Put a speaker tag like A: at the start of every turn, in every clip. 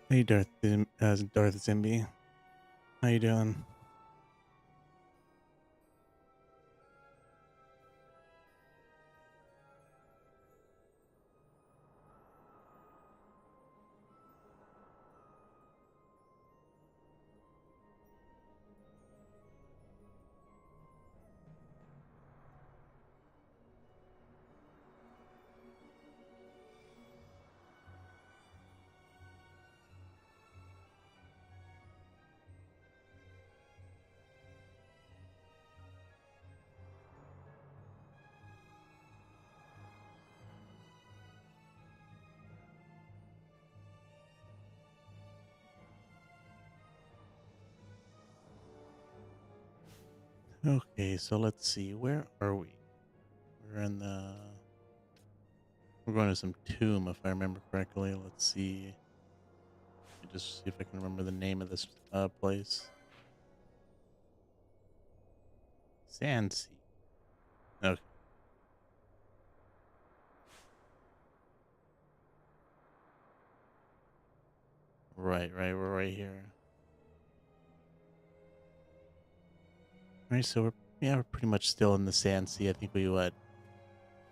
A: Hey Darth Zimby, how you doing? Okay, so let's see, where are we? We're in the we're going to some tomb if I remember correctly. Let's see. Let me just see if I can remember the name of this place. Sandsea. Okay, right, we're right here. Alright, so we're pretty much still in the Sandsea. I think we what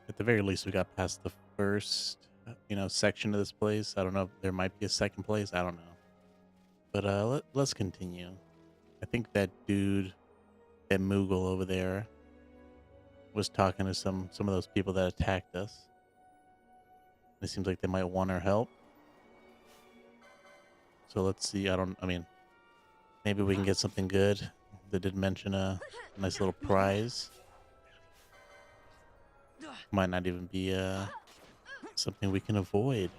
A: at the very least we got past the first section of this place. I don't know if there might be a second place. I don't know. But let's continue. I think that dude, that Moogle over there, was talking to some of those people that attacked us. It seems like they might want our help. So let's see. I mean, maybe we can get something good. They did mention a nice little prize. Might not even be something we can avoid.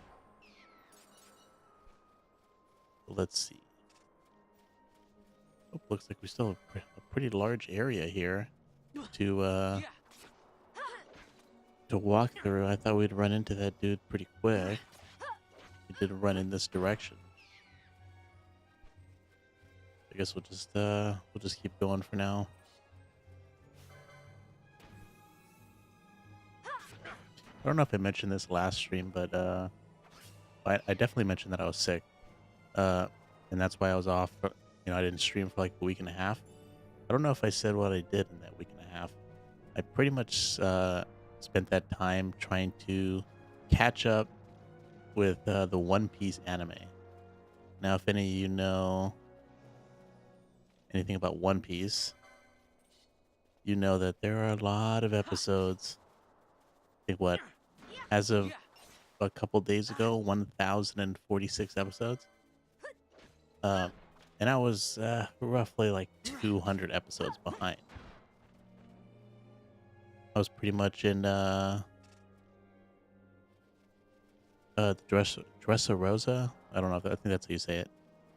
A: But let's see. Oh, looks like we still have a pretty large area here to walk through. I thought we'd run into that dude pretty quick. We didn't run in this direction. I guess we'll just keep going for now. I don't know if I mentioned this last stream, but I definitely mentioned that I was sick, uh, and that's why I was off. I didn't stream for like a week and a half. I don't know if I said what I did in that week and a half. I pretty much spent that time trying to catch up with the One Piece anime. Now, if any of you know anything about One Piece, you know that there are a lot of episodes. I think what, as of a couple days ago, 1,046 episodes. Uh, and I was roughly like 200 episodes behind. I was pretty much in Dressarosa. I don't know if I think that's how you say it.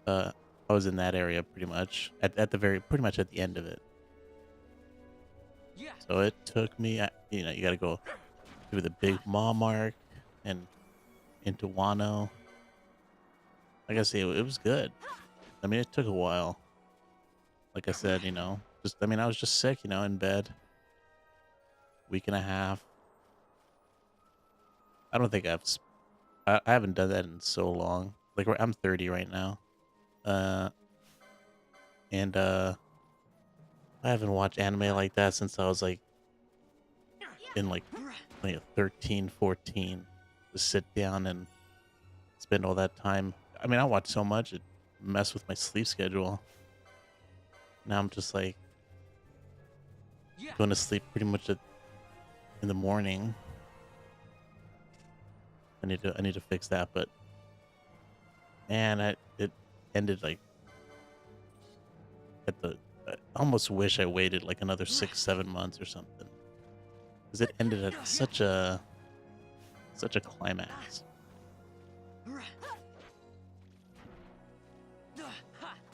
A: I was in that area pretty much at the pretty much at the end of it. So it took me, you got to go through the big mall mark and into Wano. Like I say, it was good. I mean, it took a while. Like I said, I was just sick, in bed. Week and a half. I don't think I haven't done that in so long. Like I'm 30 right now. Uh, and I haven't watched anime like that since I was like in like 13, 14. To sit down and spend all that time. I mean, I watched so much it messed with my sleep schedule. Now I'm just like going to sleep pretty much in the morning. I need to fix that, but man, it ended like at the. I almost wish I waited like another 6, 7 months or something, because it ended at such a climax.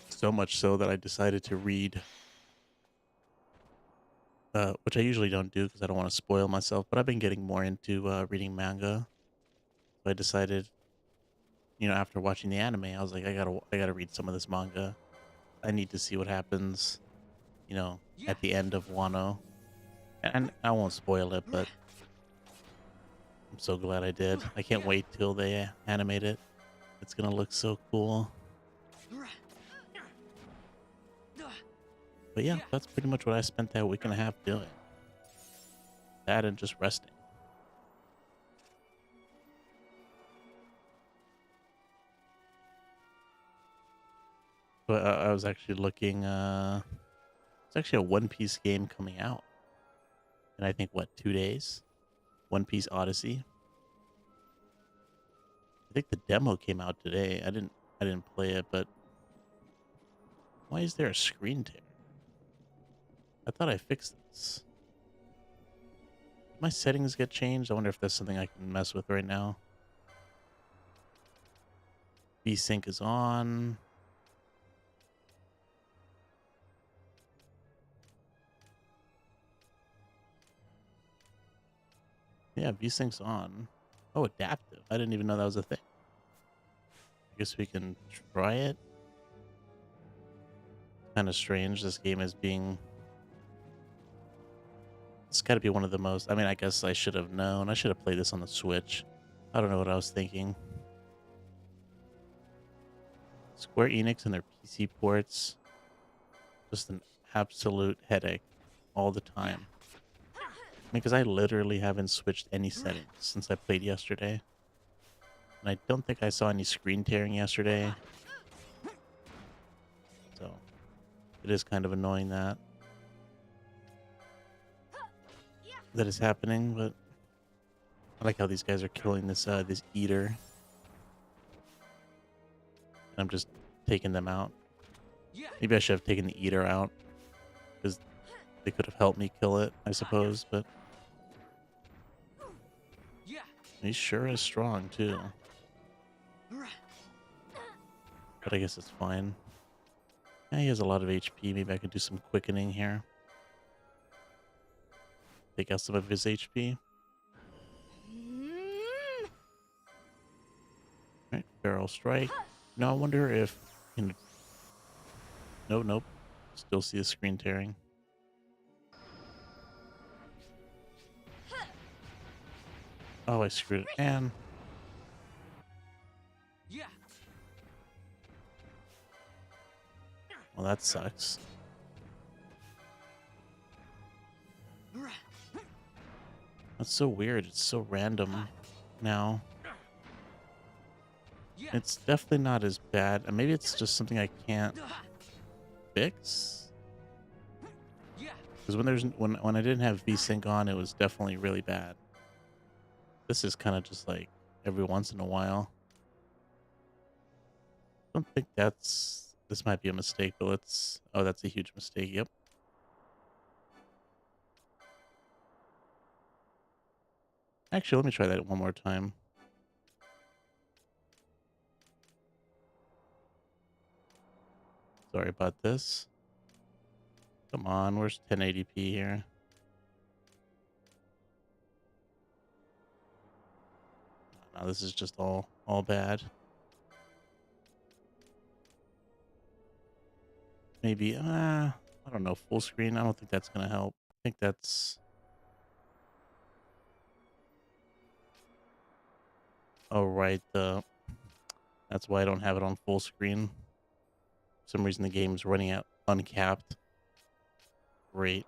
A: So much so that I decided to read, which I usually don't do because I don't want to spoil myself. But I've been getting more into reading manga. So I decided, after watching the anime, I was like, I gotta read some of this manga. I need to see what happens, at the end of Wano. And I won't spoil it, but I'm so glad I did. I can't wait till they animate it. It's gonna look so cool. But yeah, that's pretty much what I spent that week and a half doing. That and just resting. But I was actually looking, it's actually a One Piece game coming out. And I think, what, 2 days? One Piece Odyssey. I think the demo came out today. I didn't play it, but why is there a screen tear? I thought I fixed this. Did my settings get changed? I wonder if that's something I can mess with right now. VSync is on. Yeah, VSync's on. Oh, adaptive. I didn't even know that was a thing. I guess we can try it. Kind of strange. This game is being... It's got to be one of the most... I mean, I guess I should have known. I should have played this on the Switch. I don't know what I was thinking. Square Enix and their PC ports. Just an absolute headache all the time. Because I literally haven't switched any settings since I played yesterday. And I don't think I saw any screen tearing yesterday. So it is kind of annoying that is happening, but I like how these guys are killing this this eater. And I'm just taking them out. Maybe I should have taken the eater out, because they could have helped me kill it, I suppose, but he sure is strong too. But I guess it's fine. Yeah, he has a lot of HP. Maybe I could do some quickening here. Take out some of his HP. Alright, barrel strike. Now I wonder if... Nope. Still see the screen tearing. Oh, I screwed it. And... Well, that sucks. That's so weird. It's so random now. It's definitely not as bad. And maybe it's just something I can't fix. Because when I didn't have VSync on, it was definitely really bad. This is kind of just like every once in a while. I don't think that's... This might be a mistake, but let's... Oh, that's a huge mistake. Yep. Actually, let me try that one more time. Sorry about this. Come on, where's 1080p here? No, this is just all bad. Maybe, I don't know, full screen? I don't think that's gonna help. I think that's... Oh, right, that's why I don't have it on full screen. For some reason the game's running out uncapped. Great.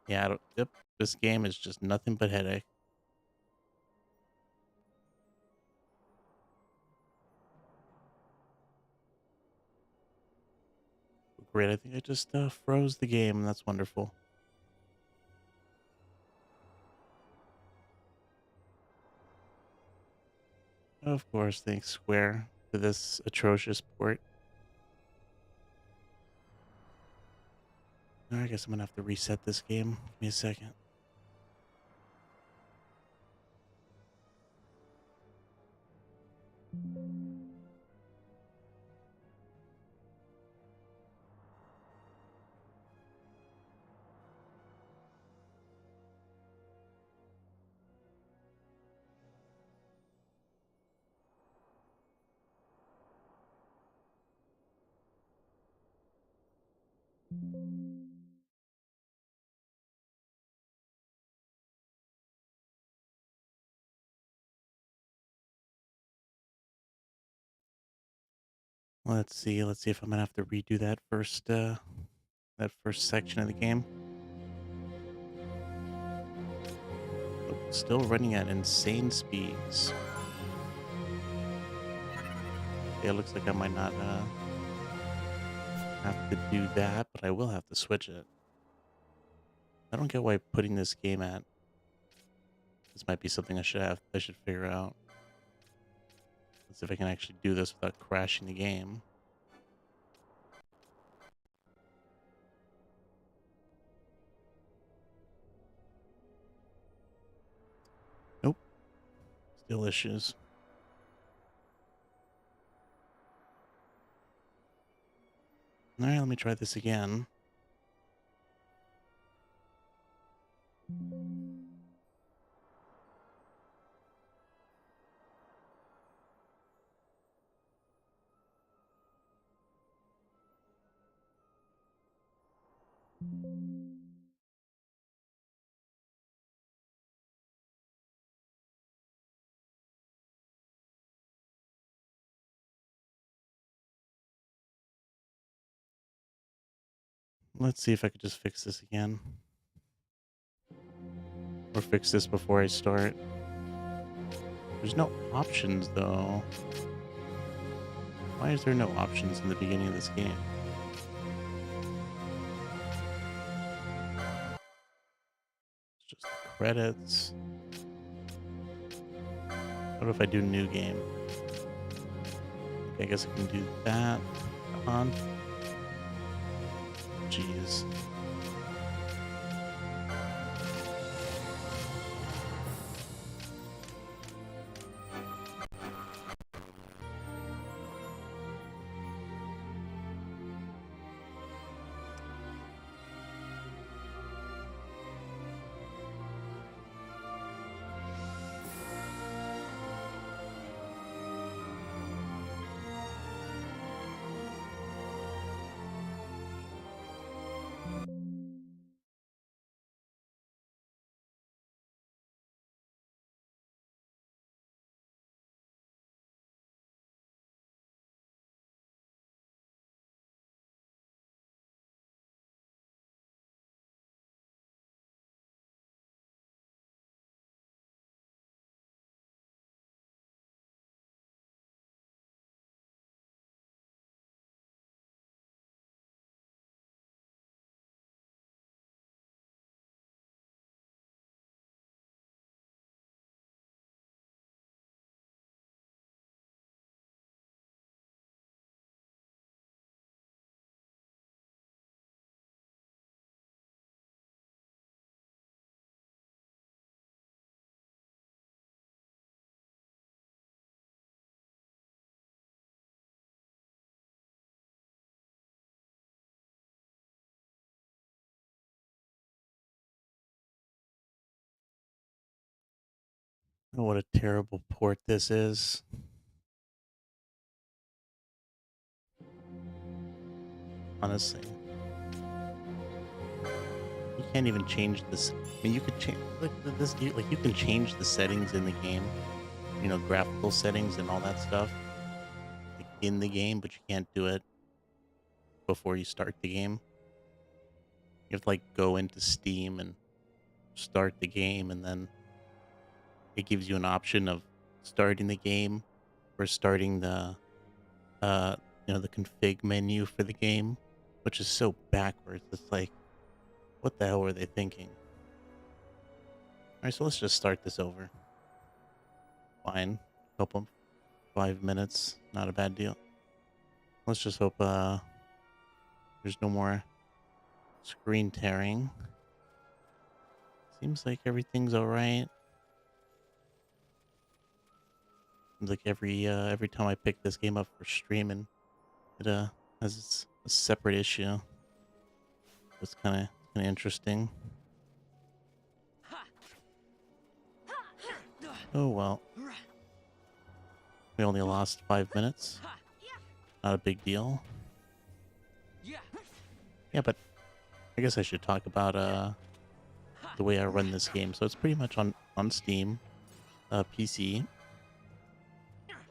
A: Yeah, I don't... Yep, this game is just nothing but headache. Great, I think I just froze the game, and that's wonderful. Of course, thanks Square for this atrocious port. I guess I'm gonna have to reset this game. Give me a second. Let's see. Let's see if I'm gonna have to redo that first section of the game. Still running at insane speeds. Yeah, it looks like I might not have to do that, but I will have to switch it. I don't get why putting this game at. This might be something I should figure out. Let's see if I can actually do this without crashing the game. Nope. Still issues. Alright, let me try this again. Let's see if I could just fix this again. Or fix this before I start. There's no options, though. Why is there no options in the beginning of this game? It's just the credits. What if I do new game? Okay, I guess I can do that. On. Jeez. Oh, what a terrible port this is. Honestly. You can't even change this. I mean, you could change like this. Like you can change the settings in the game. You know, graphical settings and all that stuff, like in the game, but you can't do it before you start the game. You have to like go into Steam and start the game, and then it gives you an option of starting the game or starting the uh the config menu for the game, which is so backwards. It's like, what the hell were they thinking? All right, so let's just start this over. Fine, couple 5 minutes, not a bad deal. Let's just hope there's no more screen tearing. Seems like everything's all right. Like every time I pick this game up for streaming, it has a separate issue. It's kind of interesting. Oh well. We only lost 5 minutes. Not a big deal. Yeah, but I guess I should talk about the way I run this game. So it's pretty much on Steam, PC.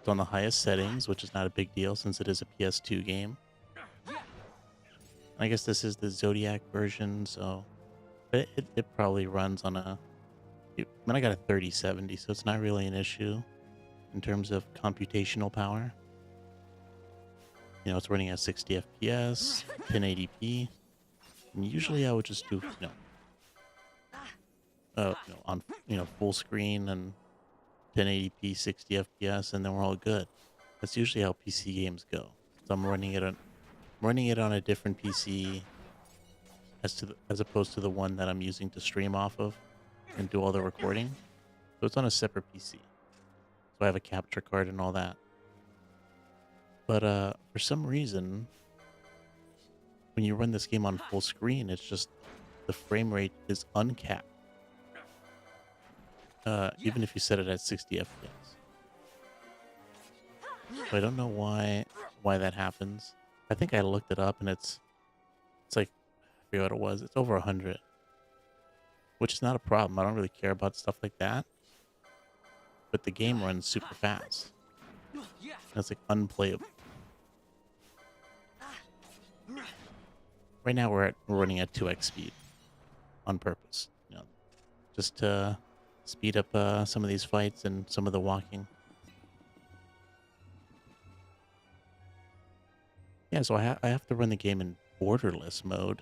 A: It's on the highest settings, which is not a big deal since it is a PS2 game. I guess this is the Zodiac version, so it probably runs on a... I mean, I got a 3070, so it's not really an issue in terms of computational power. You know, it's running at 60 FPS, 1080p, and usually I would just do, on full screen and 1080p, 60 FPS, and then we're all good. That's usually how PC games go. So I'm running it on a different PC as opposed to the one that I'm using to stream off of and do all the recording. So it's on a separate PC. So I have a capture card and all that. But for some reason, when you run this game on full screen, it's just the frame rate is uncapped. Even if you set it at 60 FPS. So I don't know why that happens. I think I looked it up and it's like, I forget what it was. It's over 100, which is not a problem. I don't really care about stuff like that. But the game runs super fast. And it's like unplayable. Right now we're running at 2x speed on purpose, just to speed up some of these fights and some of the walking. Yeah, so I have to run the game in borderless mode,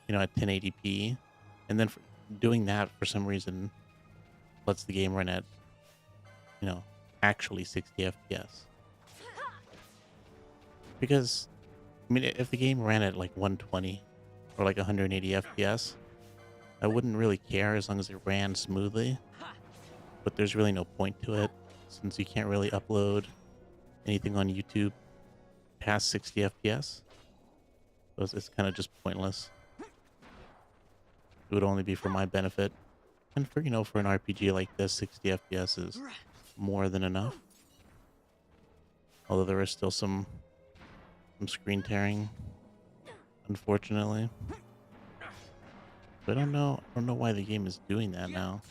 A: at 1080p, and then doing that for some reason lets the game run at, actually 60 FPS. Because, I mean, if the game ran at like 120 or like 180 FPS, I wouldn't really care as long as it ran smoothly. But there's really no point to it since you can't really upload anything on YouTube past 60 FPS. So it's kind of just pointless. It would only be for my benefit. And for an RPG like this, 60 FPS is more than enough. Although there is still some screen tearing, unfortunately. But I don't know why the game is doing that now.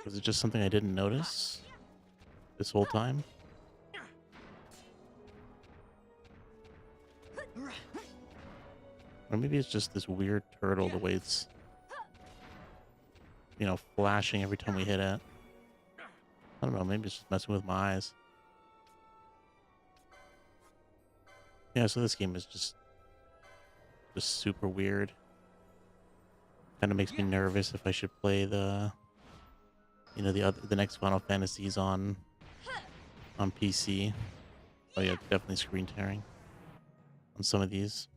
A: Was it just something I didn't notice this whole time? Or maybe it's just this weird turtle, the way it's, flashing every time we hit it. I don't know, maybe it's just messing with my eyes. Yeah, so this game is just super weird. Kind of makes me nervous if I should play the next Final Fantasies on PC. Oh yeah, definitely screen tearing on some of these.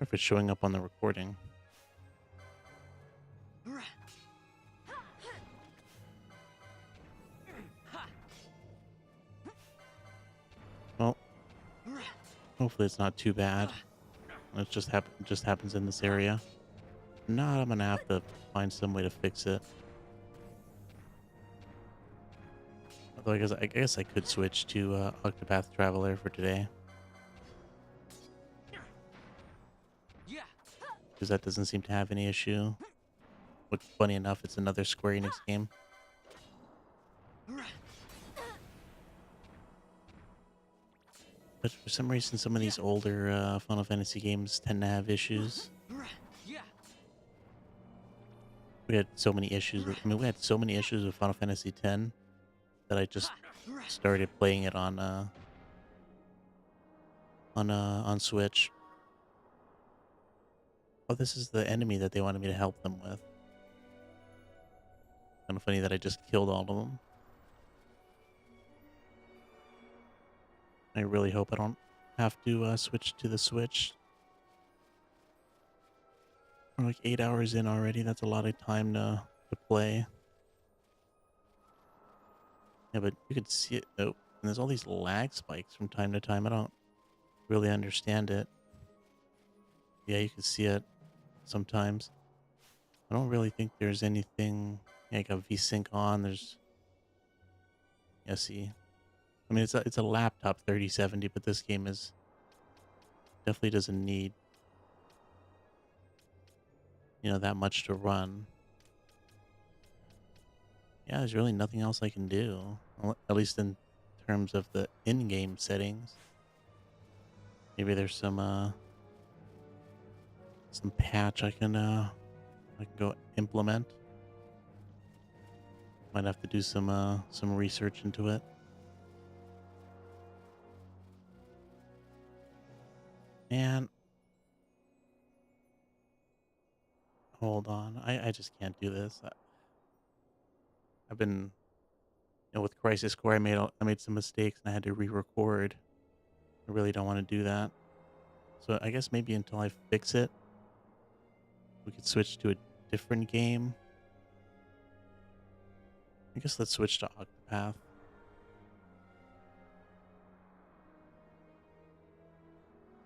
A: Or if it's showing up on the recording. Well, hopefully it's not too bad. It just happens in this area. If not, I'm gonna have to find some way to fix it. Although I guess I could switch to Octopath Traveler for today. Because that doesn't seem to have any issue. Which, funny enough, it's another Square Enix game. But for some reason, some of these older Final Fantasy games tend to have issues. We had so many issues with, we had so many issues with Final Fantasy X that I just started playing it on Switch. Oh, this is the enemy that they wanted me to help them with. Kind of funny that I just killed all of them. I really hope I don't have to switch to the Switch. We're like 8 hours in already. That's a lot of time to play. Yeah, but you can see it. Oh, and there's all these lag spikes from time to time. I don't really understand it. Yeah, you can see it sometimes. I don't really think there's anything. Yeah, I got VSync on. There's... Yeah, see. I mean, it's a laptop 3070, but this game is definitely doesn't need, that much to run. Yeah, there's really nothing else I can do, at least in terms of the in-game settings. Maybe there's some patch I can go implement. Might have to do some research into it. And hold on, I just can't do this. I've been, with Crisis Core, I made some mistakes and I had to re-record. I really don't want to do that. So I guess maybe until I fix it, we could switch to a different game. I guess let's switch to Octopath.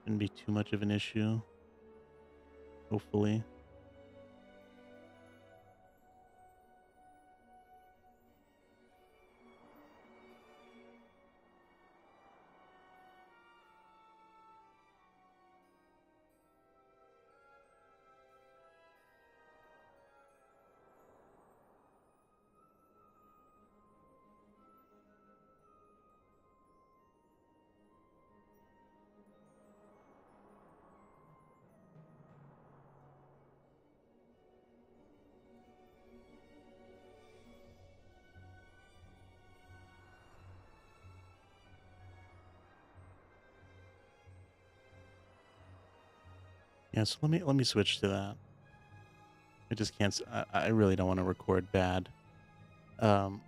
A: Shouldn't be too much of an issue. Hopefully. Yeah, so let me switch to that. I just can't. I really don't want to record bad. Um,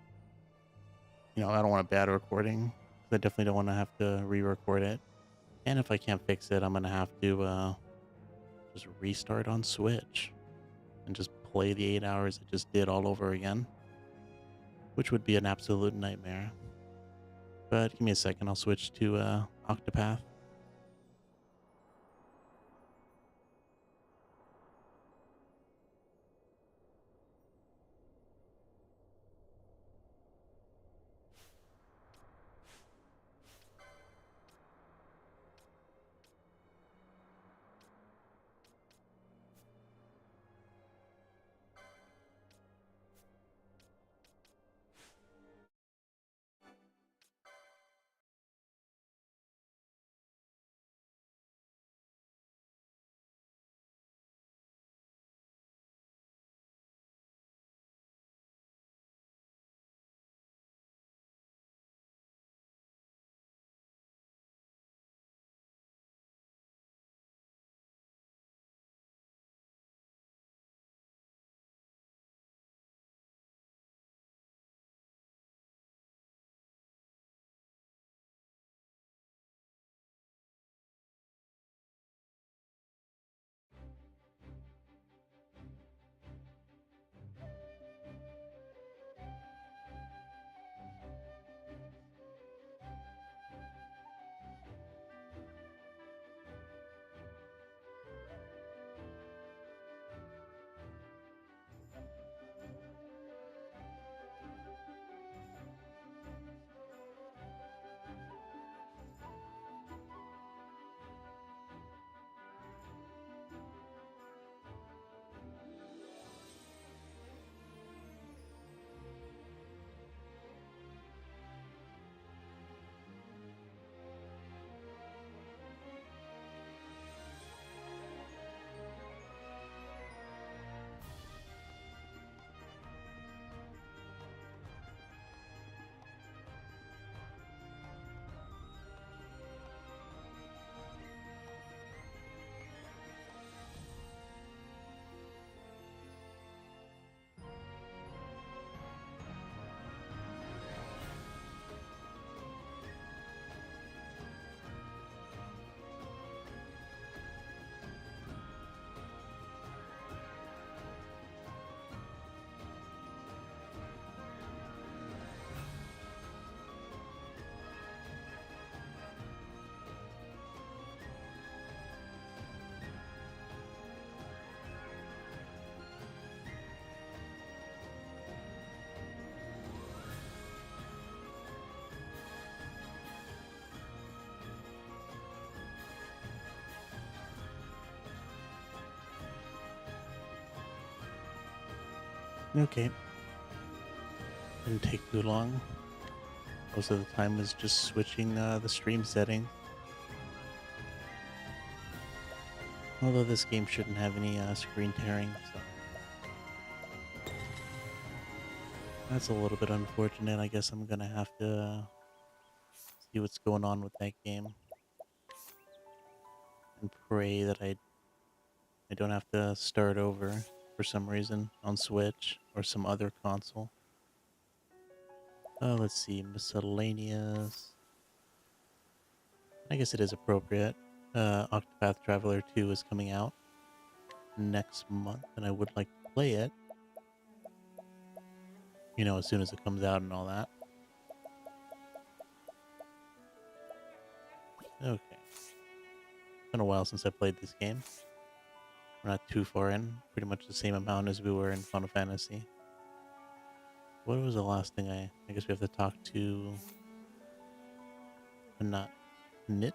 A: I don't want a bad recording. I definitely don't want to have to re-record it. And if I can't fix it, I'm gonna have to just restart on Switch and just play the 8 hours I just did all over again, which would be an absolute nightmare. But give me a second. I'll switch to Octopath. Okay, didn't take too long. Most of the time was just switching the stream settings. Although this game shouldn't have any screen tearing, so that's a little bit unfortunate. I guess I'm gonna have to see what's going on with that game and pray that I don't have to start over for some reason on Switch or some other console. Let's see, miscellaneous. I guess it is appropriate. Octopath Traveler 2 is coming out next month, and I would like to play it. You know, as soon as it comes out and all that. Okay. It's been a while since I played this game. We're not too far in. Pretty much the same amount as we were in Final Fantasy. What was the last thing I guess we have to talk to... Not... Knit?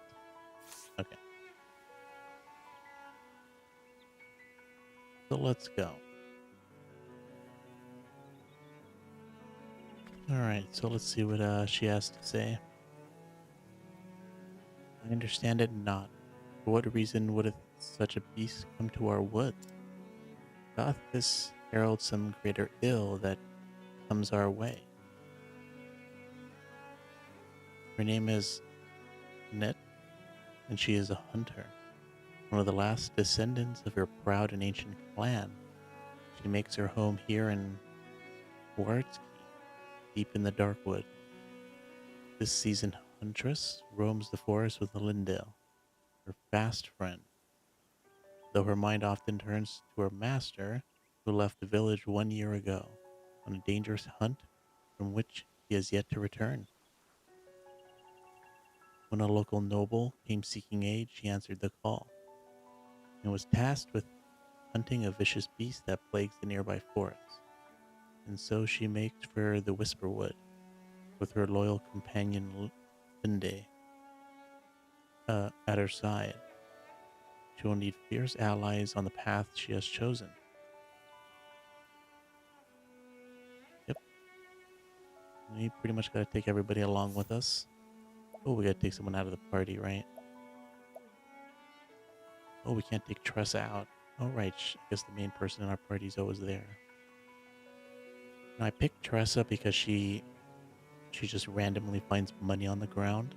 A: Okay. So let's go. Alright, so let's see what she has to say. I understand it not. For what reason would such a beast come to our woods? Doth this herald some greater ill that comes our way? Her name is Net, and she is a hunter, one of the last descendants of her proud and ancient clan. She makes her home here in Wartski, deep in the dark wood. This seasoned huntress roams the forest with Lindale, her fast friend, though her mind often turns to her master, who left the village 1 year ago on a dangerous hunt from which he has yet to return. When a local noble came seeking aid, she answered the call and was tasked with hunting a vicious beast that plagues the nearby forests. And so she makes for the Whisperwood with her loyal companion Linde at her side. She will need fierce allies on the path she has chosen. Yep. We pretty much gotta take everybody along with us. Oh, we gotta take someone out of the party, right? Oh, we can't take Tressa out. Oh, right. I guess the main person in our party is always there. And I picked Tressa because she just randomly finds money on the ground.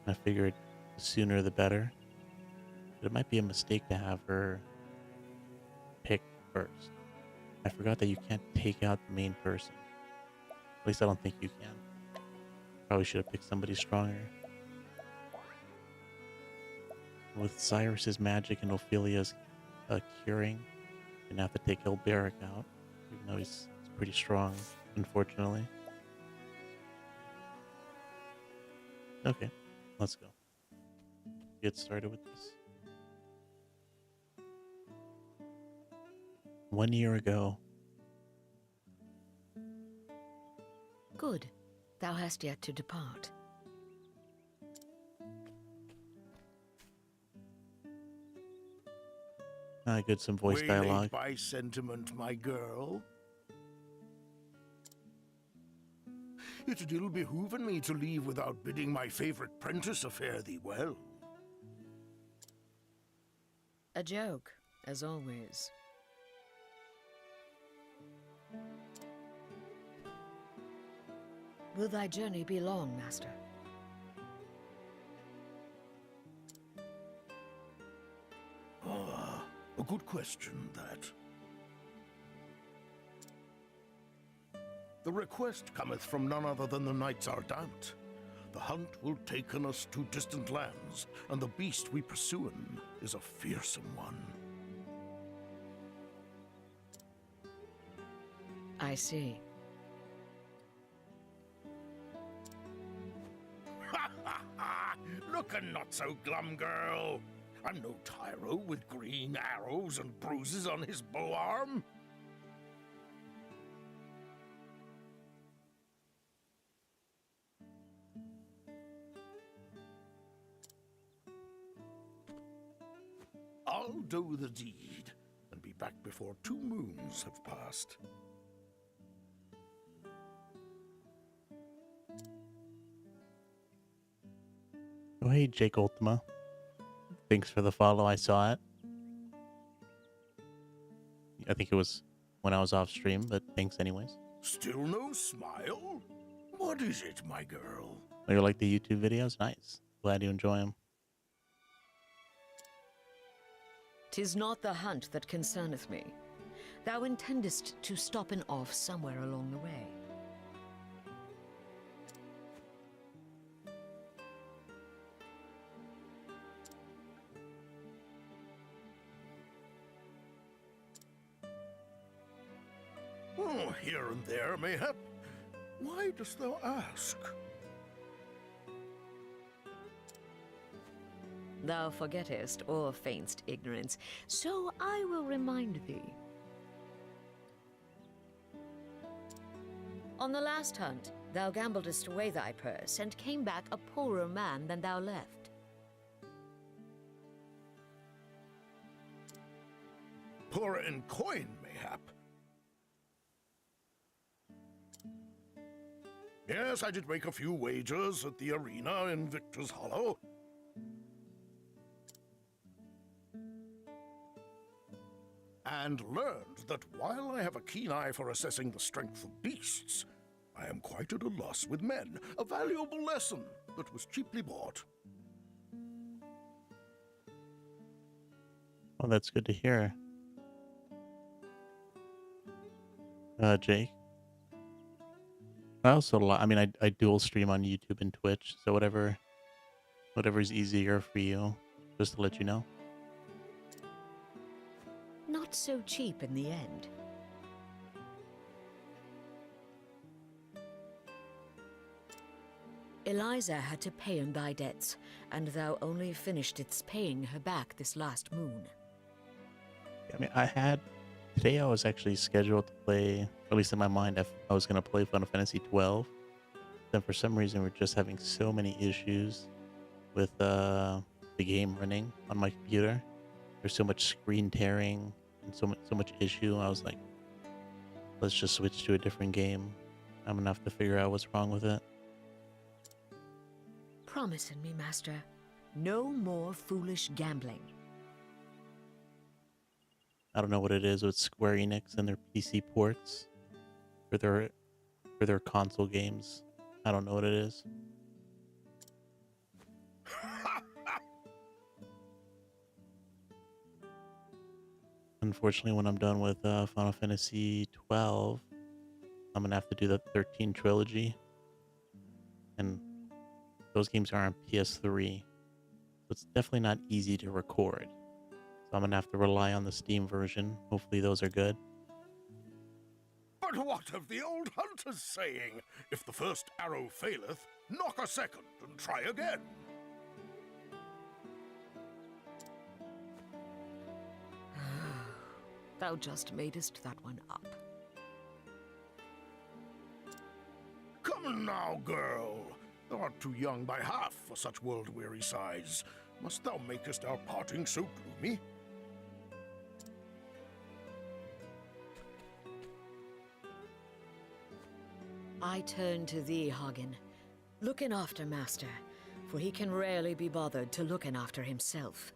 A: And I figured the sooner the better. But it might be a mistake to have her picked first. I forgot that you can't take out the main person. At least I don't think you can. Probably should have picked somebody stronger. With Cyrus's magic and Ophelia's curing, you're gonna have to take Elberic out, even though he's pretty strong, unfortunately. Okay, let's go. Get started with this. 1 year ago.
B: Good. Thou hast yet to depart.
A: Good, some voice dialogue.
C: Waylaid by sentiment, my girl. It ill behooven me to leave without bidding my favorite prentice fare thee well.
B: A joke, as always. Will thy journey be long, master?
C: Ah, a good question, that. The request cometh from none other than the Knights Ardent. The hunt will taken us to distant lands, and the beast we pursuin is a fearsome one.
B: I see.
C: Ha ha ha! Lookin' not so glum, girl. I'm no tyro with green arrows and bruises on his bow arm. I'll do the deed and be back before 2 moons have passed.
A: Oh, hey, Jake Ultima. Thanks for the follow. I saw it. I think it was when I was off stream, but thanks anyways.
C: Still no smile? What is it, my girl?
A: Oh, you like the YouTube videos? Nice. Glad you enjoy them.
B: 'Tis not the hunt that concerneth me. Thou intendest to stoppen off somewhere along the way.
C: Oh, here and there, mayhap. Why dost thou ask?
B: Thou forgettest or feignst ignorance, so I will remind thee. On the last hunt, thou gambledest away thy purse, and came back a poorer man than thou left.
C: Poor in coin, mayhap. Yes, I did make a few wagers at the arena in Victor's Hollow. And learned that while I have a keen eye for assessing the strength of beasts, I am quite at a loss with men. A valuable lesson that was cheaply bought.
A: Oh, that's good to hear. Jake. I also, I mean, I dual stream on YouTube and Twitch, so whatever's easier for you, just to let you know.
B: Not so cheap in the end. Eliza had to pay in thy debts, and thou only finished its paying her back this last moon.
A: I mean, today I was actually scheduled to play, or at least in my mind, I was going to play Final Fantasy 12. Then for some reason, we're just having so many issues with the game running on my computer. There's so much screen tearing and so much issue. I was like, let's just switch to a different game. I'm going to have to figure out what's wrong with it.
B: Promise me, Master, no more foolish gambling.
A: I don't know what it is with Square-Enix and their PC ports for their console games. I don't know what it is. Unfortunately, when I'm done with Final Fantasy 12, I'm gonna have to do the 13 trilogy, and those games are on PS3, so it's definitely not easy to record. So I'm gonna have to rely on the Steam version. Hopefully those are good.
C: But what of the old hunter's saying? If the first arrow faileth, knock a second and try again.
B: Thou just madest that one up.
C: Come now, girl. Thou art too young by half for such world-weary sighs. Must thou makest our parting so gloomy?
B: I turn to thee, Hagen. Looking after Master, for he can rarely be bothered to looking after himself.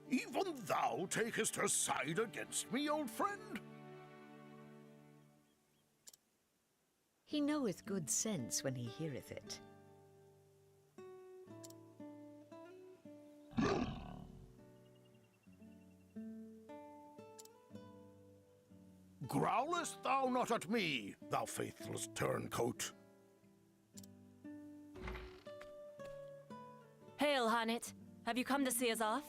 C: Even thou takest her side against me, old friend?
B: He knoweth good sense when he heareth it.
C: Growlest thou not at me, thou faithless turncoat?
D: Hail, Hanit. Have you come to see us off?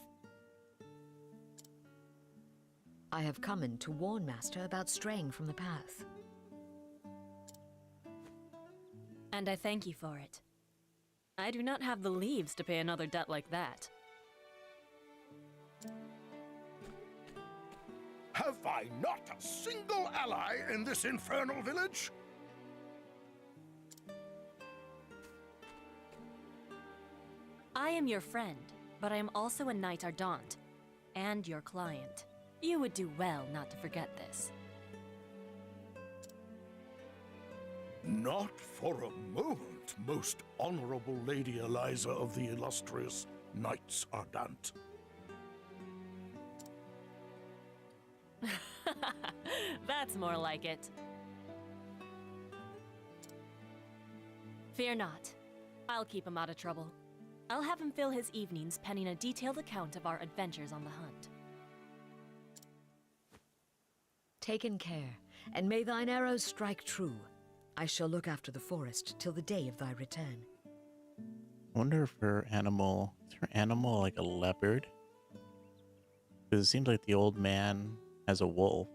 B: I have come in to warn Master about straying from the path.
D: And I thank you for it. I do not have the leaves to pay another debt like that.
C: Have I not a single ally in this infernal village?
D: I am your friend, but I am also a Knight Ardent, and your client. You would do well not to forget this.
C: Not for a moment, most honorable Lady Eliza of the illustrious Knights Ardent.
D: That's more like it. Fear not. I'll keep him out of trouble. I'll have him fill his evenings penning a detailed account of our adventures on the hunt.
B: Taken care, and may thine arrows strike true. I shall look after the forest till the day of thy return.
A: I wonder if her animal is her animal like a leopard? Because it seems like the old man has a wolf.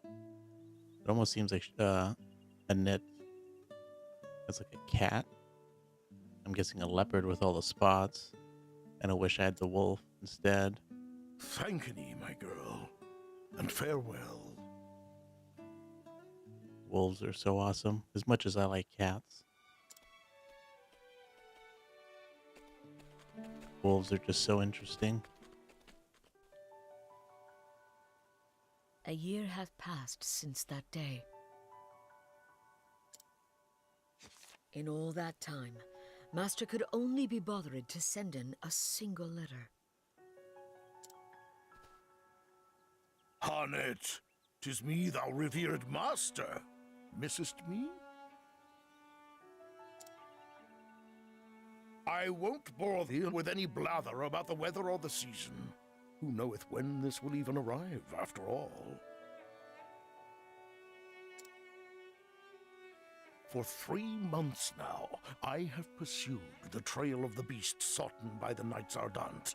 A: It almost seems like Annette has like a cat. I'm guessing a leopard with all the spots. And I wish I had the wolf instead.
C: Thank'ee, my girl, and farewell.
A: Wolves are so awesome, as much as I like cats. Wolves are just so interesting.
B: A year hath passed since that day. In all that time, Master could only be bothered to send in a single letter.
C: Harnet, 'tis me, thou revered master. Missest me? I won't bore thee with any blather about the weather or the season. Who knoweth when this will even arrive, after all? For 3 months now, I have pursued the trail of the beast sought by the Knights Ardent.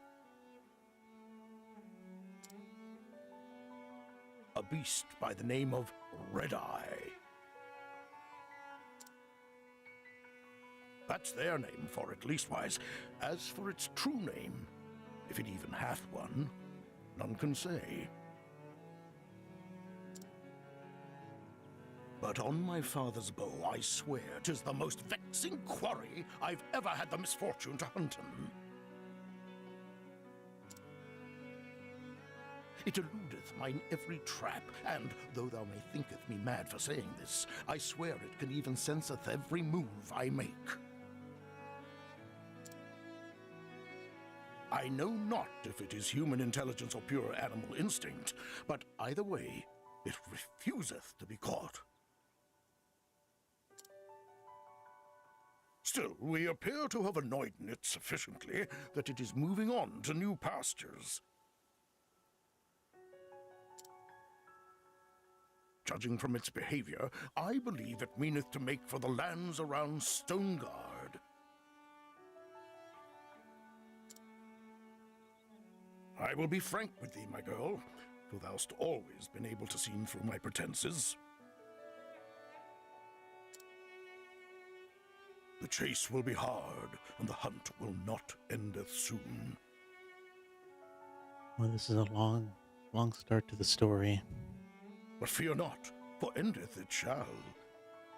C: A beast by the name of Red-Eye. That's their name for it, leastwise. As for its true name, if it even hath one, none can say. But on my father's bow, I swear 'tis the most vexing quarry I've ever had the misfortune to hunt him. It eludeth mine every trap, and though thou may thinketh me mad for saying this, I swear it can even senseth every move I make. I know not if it is human intelligence or pure animal instinct, but either way, it refuseth to be caught. Still, we appear to have annoyed it sufficiently that it is moving on to new pastures. Judging from its behavior, I believe it meaneth to make for the lands around Stoneguard. I will be frank with thee, my girl, for thou'st always been able to see through my pretenses. The chase will be hard, and the hunt will not endeth soon.
A: Well, this is a long start to the story.
C: But fear not, for endeth it shall.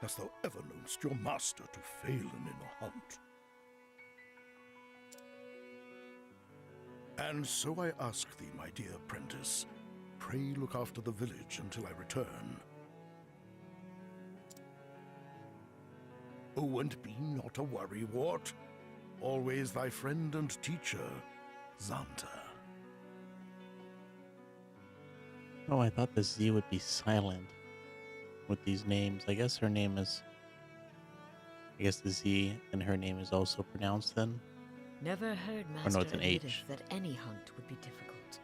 C: Hast thou ever knownst your master to fail in a hunt? And so I ask thee, my dear apprentice, pray look after the village until I return. Oh, and be not a worrywart. Always thy friend and teacher, Xanta.
A: Oh, I thought the Z would be silent with these names. I guess her name is... I guess the Z and her name is also pronounced then?
B: Never heard
A: Or no,
B: Master
A: it's an
B: admitteth
A: H.
B: that any hunt would be difficult.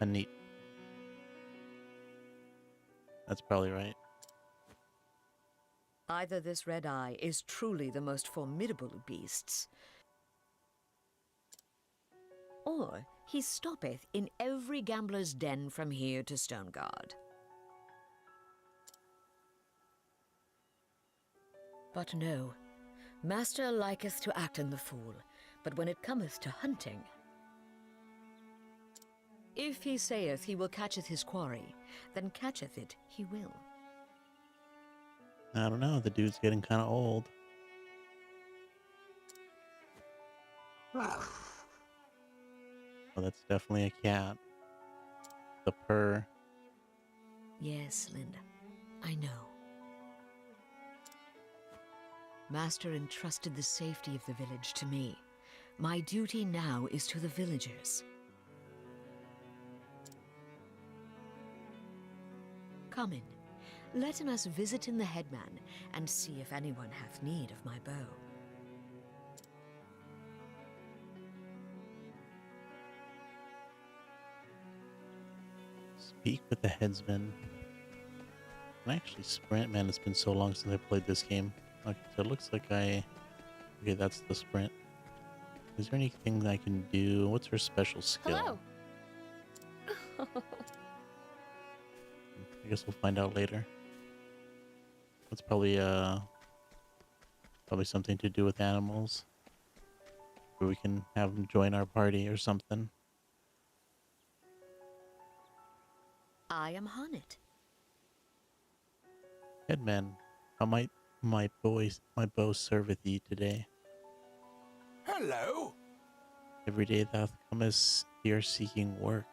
A: A neat. That's probably right.
B: Either this Red-Eye is truly the most formidable of beasts, or he stoppeth in every gambler's den from here to Stoneguard. But no, Master liketh to act in the fool, but when it cometh to hunting, if he saith he will catcheth his quarry, then catcheth it he will.
A: I don't know, the dude's getting kind of old. Oh, that's definitely a cat. The purr.
B: Yes, Linda, I know. Master entrusted the safety of the village to me. My duty now is to the villagers. Come in. Let us visit in the headman, and see if anyone hath need of my bow.
A: Speak with the headsman. And actually, sprint, man, it's been so long since I played this game. Okay, so it looks like okay, that's the sprint. Is there anything I can do? What's her special skill?
D: Hello.
A: I guess we'll find out later. That's probably something to do with animals. Where we can have them join our party or something.
B: I am Honnet.
A: Headman, how might my bow serveth thee today?
E: Hello.
A: Every day thou comest here seeking work.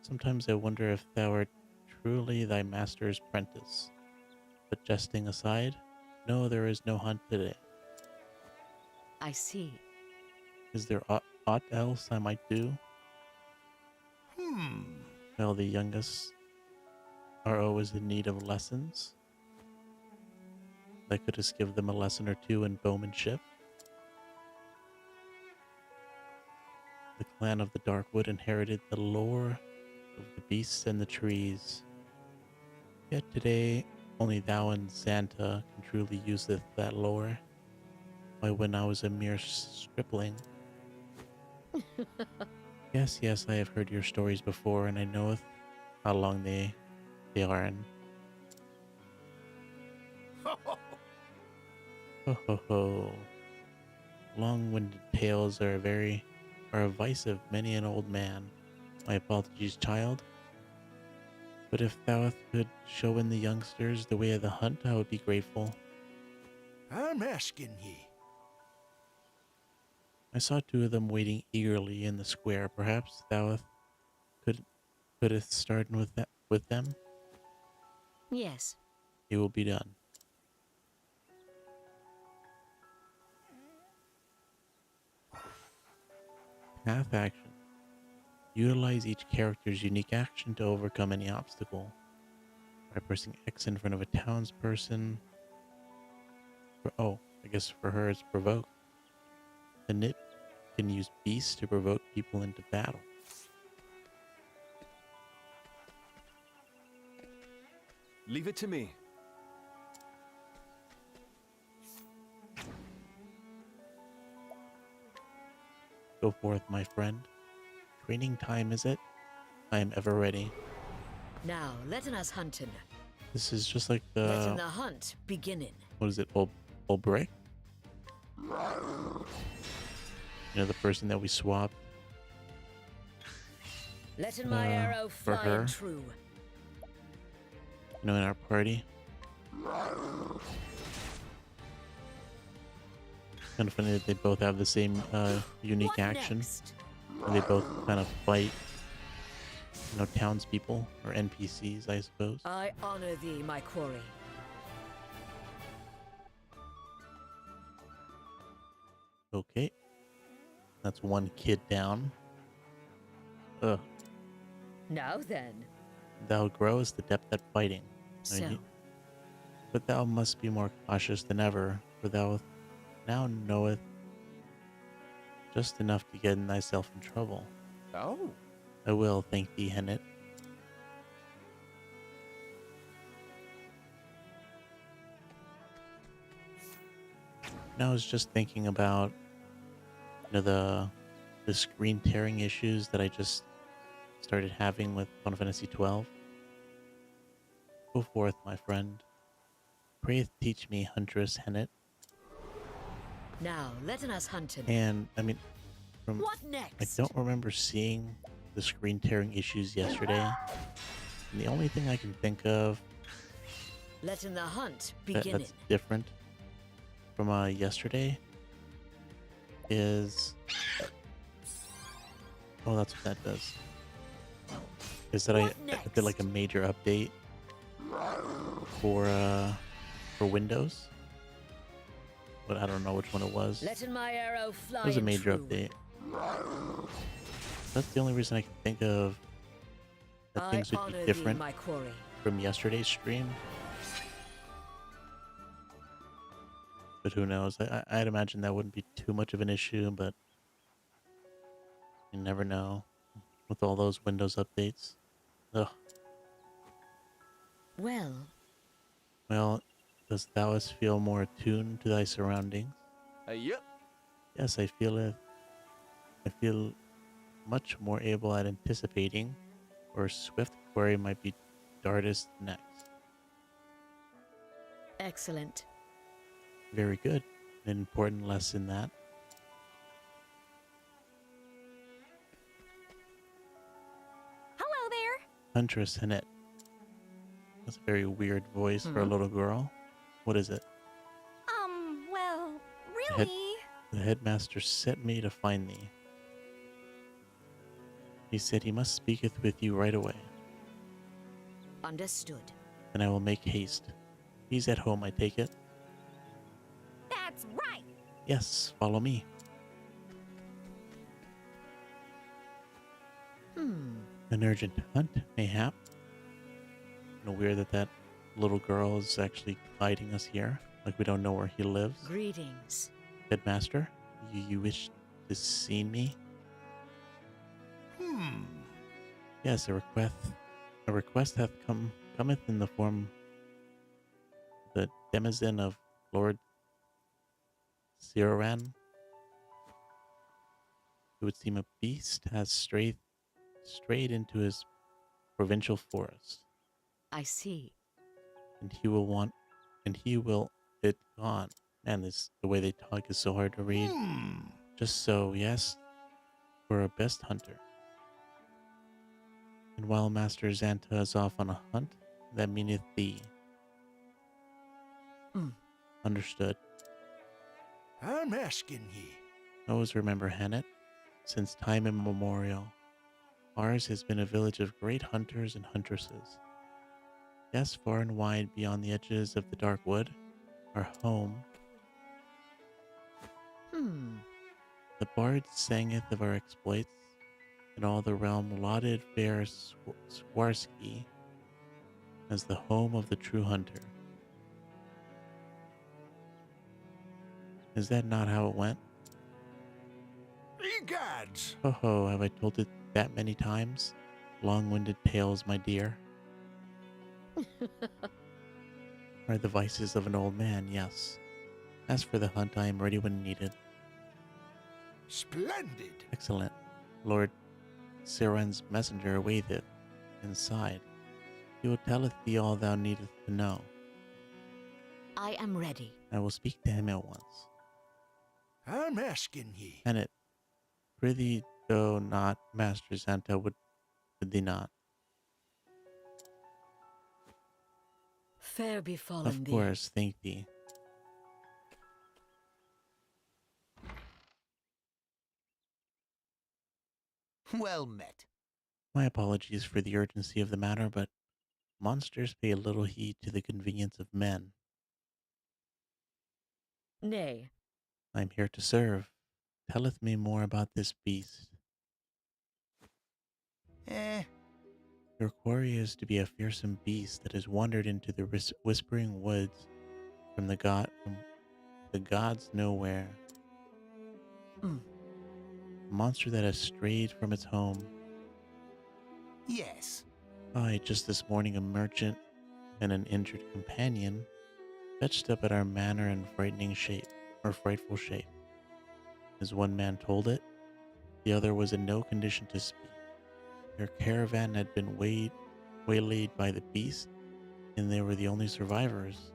A: Sometimes I wonder if thou art truly thy master's apprentice. But jesting aside, no, there is no hunt today.
B: I see.
A: Is there aught else I might do? Well, the youngest are always in need of lessons. I could just give them a lesson or two in bowmanship. The clan of the Darkwood inherited the lore of the beasts and the trees. Yet today, only thou and Xanta can truly use that lore. Why, when I was a mere stripling. Yes, I have heard your stories before, and I knoweth how long they are in. Ho ho ho. Long-winded tales are a vice of many an old man. My apologies, child. But if thou could show in the youngsters the way of the hunt, I would be grateful.
E: I'm asking ye.
A: I saw two of them waiting eagerly in the square. Perhaps thou couldst start with them?
B: Yes.
A: It will be done. Path action. Utilize each character's unique action to overcome any obstacle. By pressing X in front of a townsperson. I guess for her it's provoke. The Nip can use beasts to provoke people into battle.
F: Leave it to me.
A: Go forth, my friend. Training time, is it? I am ever ready.
B: Now, let us huntin'.
A: This is just like
B: Letting
A: the...
B: the hunt beginning.
A: What is it? Old Brick? You know, the person that we swapped?
B: Letting my arrow
A: for
B: fly
A: her?
B: true.
A: You know, in our party? Kind of funny that they both have the same unique
B: What
A: action.
B: next?
A: And they both kind of fight, townspeople or NPCs, I suppose.
B: I honor thee, my quarry.
A: Okay. That's one kid down. Ugh.
B: Now then.
A: Thou growest adept at fighting.
B: So,
A: But thou must be more cautious than ever, for thou now knoweth just enough to get thyself in trouble.
F: Oh.
A: I will thank thee, Hennet. Now I was just thinking about the screen tearing issues that I just started having with Final Fantasy 12. Go forth, my friend. Pray teach me, Huntress Hennet.
B: now letting us huntin'.
A: And I mean,
B: What
A: I
B: next?
A: don't remember seeing the screen tearing issues yesterday. And the only thing I can think of
B: Letting the hunt
A: that,
B: beginning.
A: that's different from yesterday is... Oh, that's what that does. Is that I
B: What
A: did like a
B: next?
A: major update for Windows. but I don't know which one it was. It
B: Letting my arrow fly
A: was a
B: and
A: major
B: true.
A: update. That's the only reason I can think of that
B: I
A: things would
B: honor
A: be
B: thee,
A: different
B: my quarry.
A: from yesterday's stream. But who knows? I'd imagine that wouldn't be too much of an issue, but you never know with all those Windows updates. Ugh.
B: Well,
A: Well, dost thou feel more attuned to thy surroundings?
F: Yep.
A: Yes, I feel it. I feel much more able at anticipating where swift quarry might be dartest next.
B: excellent.
A: Very good. An important lesson that.
D: Hello there.
A: Huntress Hennett. That's a very weird voice for a little girl. What is it?
D: Well,
A: The head-
D: really?
A: The headmaster sent me to find thee. He said he must speaketh with you right away,
B: Understood.
A: and I will make haste. He's at home, I take it.
D: That's right.
A: Yes, follow me. An urgent hunt, mayhap. And weird that that little girl is actually guiding us here, like we don't know where he lives.
B: Greetings.
A: Headmaster, you wish to see me? Yes, a request hath cometh in the form the denizen of Lord Siran, who would seem a beast, has strayed into his provincial forest,
B: I see.
A: and he will it gone. Man, the way they talk is so hard to read. Just so, yes, for a best hunter. And while Master Xanta is off on a hunt, that meaneth thee. Understood.
E: I'm asking ye.
A: Always remember, Hannet, since time immemorial, ours has been a village of great hunters and huntresses. Yes, far and wide beyond the edges of the dark wood, our home, the bard sangeth of our exploits, and all the realm lauded fair Swarsky as the home of the true hunter. Is that not how it went?
E: Ye gods!
A: Ho ho, have I told it that many times? Long-winded tales, my dear. Are the vices of an old man, yes. As for the hunt, I am ready when needed.
E: Splendid!
A: Excellent. Lord Siren's messenger waiteth inside. He will telleth thee all thou needest to know.
B: I am ready.
A: I will speak to him at once.
E: I'm asking ye.
A: And it, prithee, though not, Master Xanta would thee not.
B: Fair befallen
A: Of
B: thee.
A: course, thank thee.
G: Well met.
A: My apologies for the urgency of the matter, but monsters pay little heed to the convenience of men.
B: Nay,
A: I am here to serve. Telleth me more about this beast. Your quarry is to be a fearsome beast that has wandered into the whispering woods from the gods nowhere. A monster that has strayed from its home.
G: Yes.
A: Aye, just this morning a merchant and an injured companion fetched up at our manor in frightful shape. As one man told it, the other was in no condition to speak. Their caravan had been waylaid by the beast, and they were the only survivors.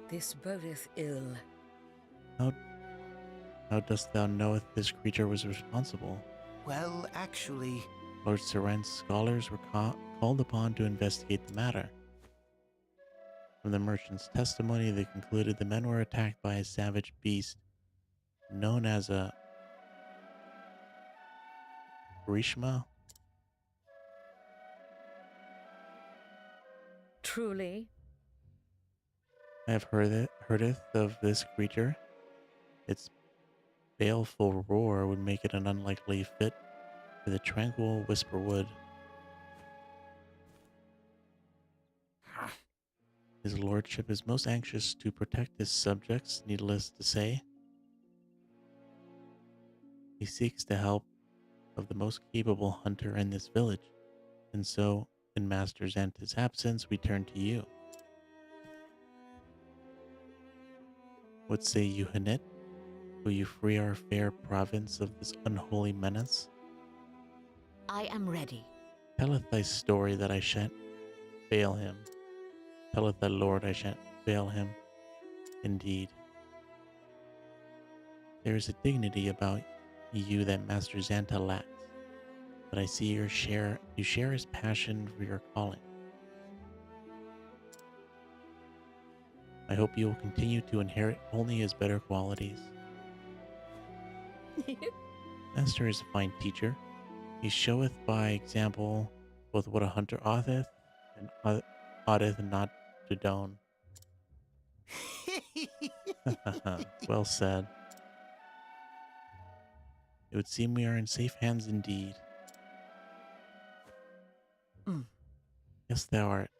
B: this bodeth ill.
A: How dost thou know if this creature was responsible?
G: Well, actually,
A: Lord Siren's scholars were called upon to investigate the matter. From the merchant's testimony, they concluded the men were attacked by a savage beast known as a Rishma.
B: Truly?
A: I have heardeth of this creature. Its baleful roar would make it an unlikely fit for the tranquil Whisperwood. His lordship is most anxious to protect his subjects, needless to say. He seeks the help of the most capable hunter in this village, and so, in Master Xanta's absence, we turn to you. What say you, Hanit? Will you free our fair province of this unholy menace?
B: I am ready.
A: Telleth thy story that I shan't fail him. Telleth thy lord I shan't fail him. Indeed. There is a dignity about you that Master Xanta lacks, but I see you share his passion for your calling. I hope you will continue to inherit only his better qualities. Master is a fine teacher. He showeth by example both what a hunter oughteth and oughteth not to don. Well said. It would seem we are in safe hands indeed. Yes, thou art.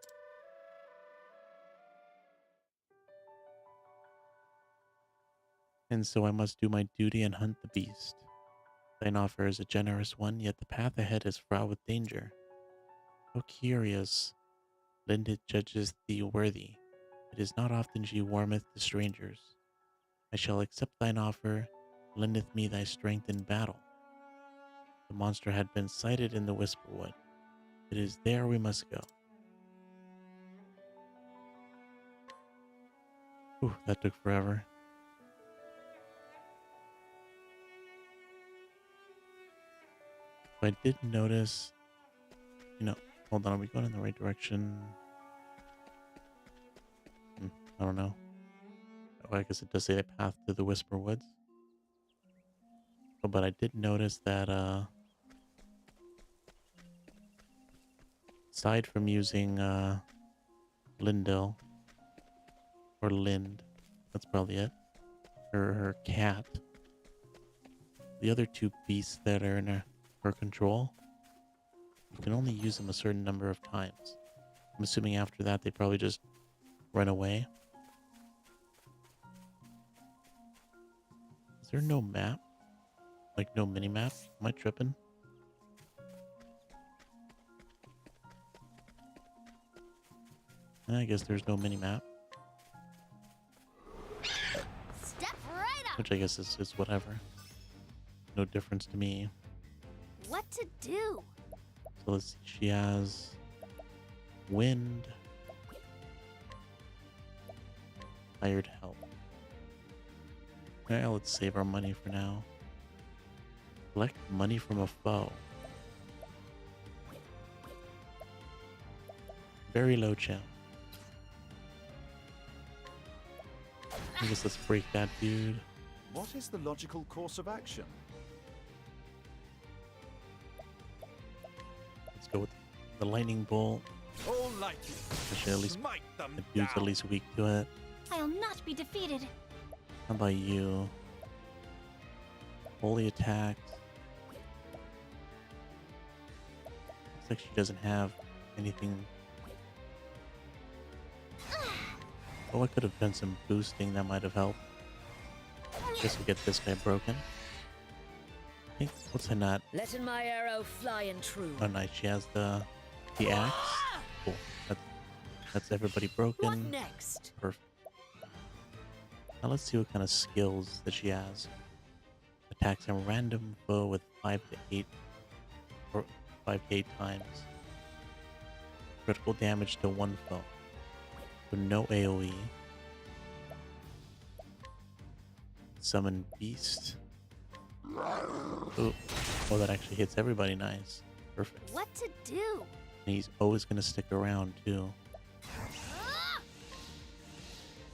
A: And so I must do my duty and hunt the beast. Thine offer is a generous one, yet the path ahead is fraught with danger. How curious Linda judges thee worthy. It is not often she warmeth to strangers. I shall accept thine offer, lendeth me thy strength in battle. The monster had been sighted in the Whisperwood. It is there we must go. Whew, that took forever. I did notice, hold on, are we going in the right direction? I don't know. Oh, I guess it does say the path to the Whisper Woods. Oh, but I did notice that, aside from using, Lindell, or Lind, that's probably it, or her cat, the other two beasts that are in her control, you can only use them a certain number of times. I'm assuming after that they probably just run away. Is there no map? Like no mini map? Am I tripping? I guess there's no mini map.
H: Step right up.
A: Which I guess is whatever. No difference to me.
H: What to do?
A: So let's see. She has wind, hired help. Okay, let's save our money for now. Collect money from a foe. Very low chance. I guess let's break that dude.
F: What is the logical course of action?
A: Let's go with the lightning bolt.
E: All lightning,
A: Especially at least
E: smite them
A: the dude's
E: down.
A: at least weak to it.
H: I'll not be defeated.
A: How about you? Holy attacks. Looks like she doesn't have anything. Oh, I could have done some boosting that might have helped. Guess we get this guy broken. I think, what's her not?
B: Letting my arrow fly and true.
A: Oh, nice. She has the axe. Cool. That's everybody broken.
B: What next?
A: Perfect. Now let's see what kind of skills that she has. Attacks a random foe with 5 to 8 or 5 to 8 times. Critical damage to one foe. So no AoE. Summon beast. Ooh. Oh, that actually hits everybody. Nice. Perfect.
H: What to do?
A: And he's always going to stick around too.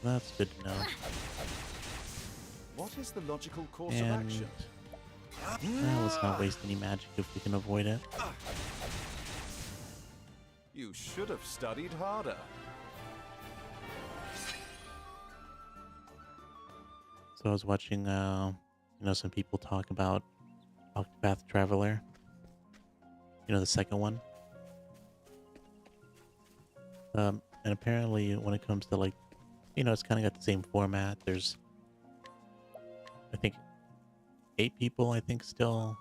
A: That's good to know.
F: What is the logical course of
A: And
F: action?
A: well, let's not waste any magic if we can avoid it.
F: You should have studied harder.
A: So I was watching, some people talk about Octopath Traveler. The second one. And apparently when it comes to like, it's kind of got the same format. There's, I think, 8 people, I think still,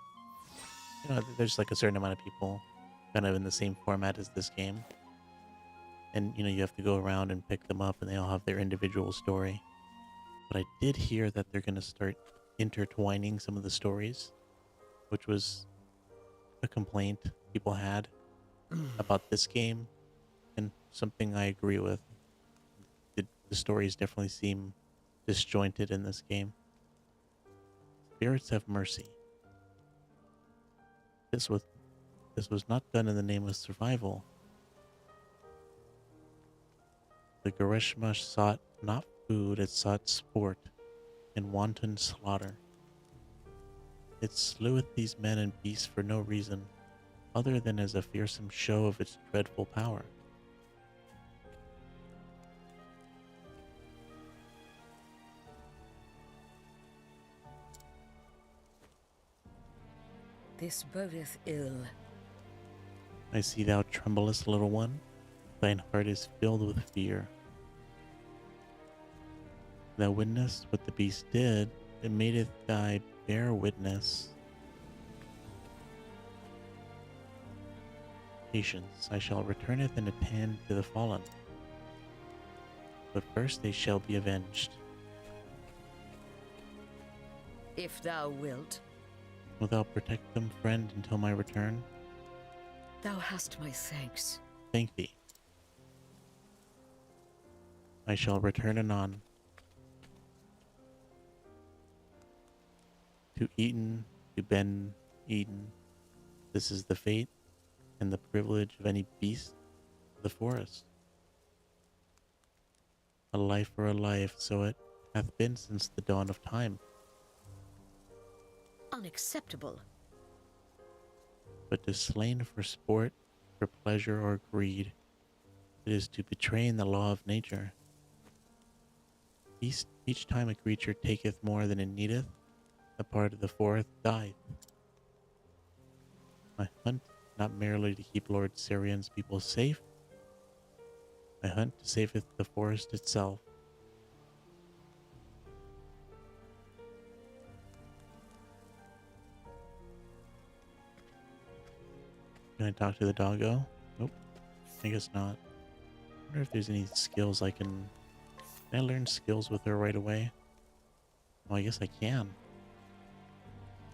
A: there's like a certain amount of people kind of in the same format as this game. And, you have to go around and pick them up and they all have their individual story. But I did hear that they're going to start intertwining some of the stories, which was a complaint people had about this game and something I agree with. The stories definitely seem disjointed in this game. Spirits have mercy. This was not done in the name of survival. The Garishma sought not food, it sought sport in wanton slaughter. It sleweth these men and beasts for no reason, other than as a fearsome show of its dreadful power.
B: This bodeth ill.
A: I see thou tremblest, little one. Thine heart is filled with fear. Thou witnessed what the beast did, it madeth thy bear witness. Patience, I shall returneth and attend to the fallen. But first they shall be avenged.
B: If thou wilt.
A: Wilt thou protect them, friend, until my return?
B: Thou hast my thanks.
A: Thank thee. I shall return anon. To Eton, to Ben Eden. This is the fate and the privilege of any beast of the forest. A life for a life, so it hath been since the dawn of time.
B: Unacceptable.
A: But to slain for sport, for pleasure, or greed, it is to betray in the law of nature. Each time a creature taketh more than it needeth, a part of the forest dieth. I hunt not merely to keep Lord Syrian's people safe, I hunt to saveth the forest itself. Can I talk to the doggo? Nope. I guess not. I wonder if there's any skills I can... Can I learn skills with her right away? Well, I guess I can.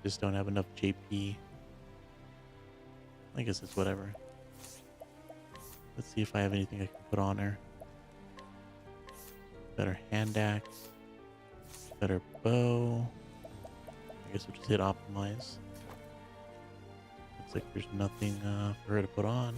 A: Just don't have enough JP. I guess it's whatever. Let's see if I have anything I can put on her. Better hand axe. Better bow. I guess we'll just hit optimize. Looks like there's nothing for her to put on.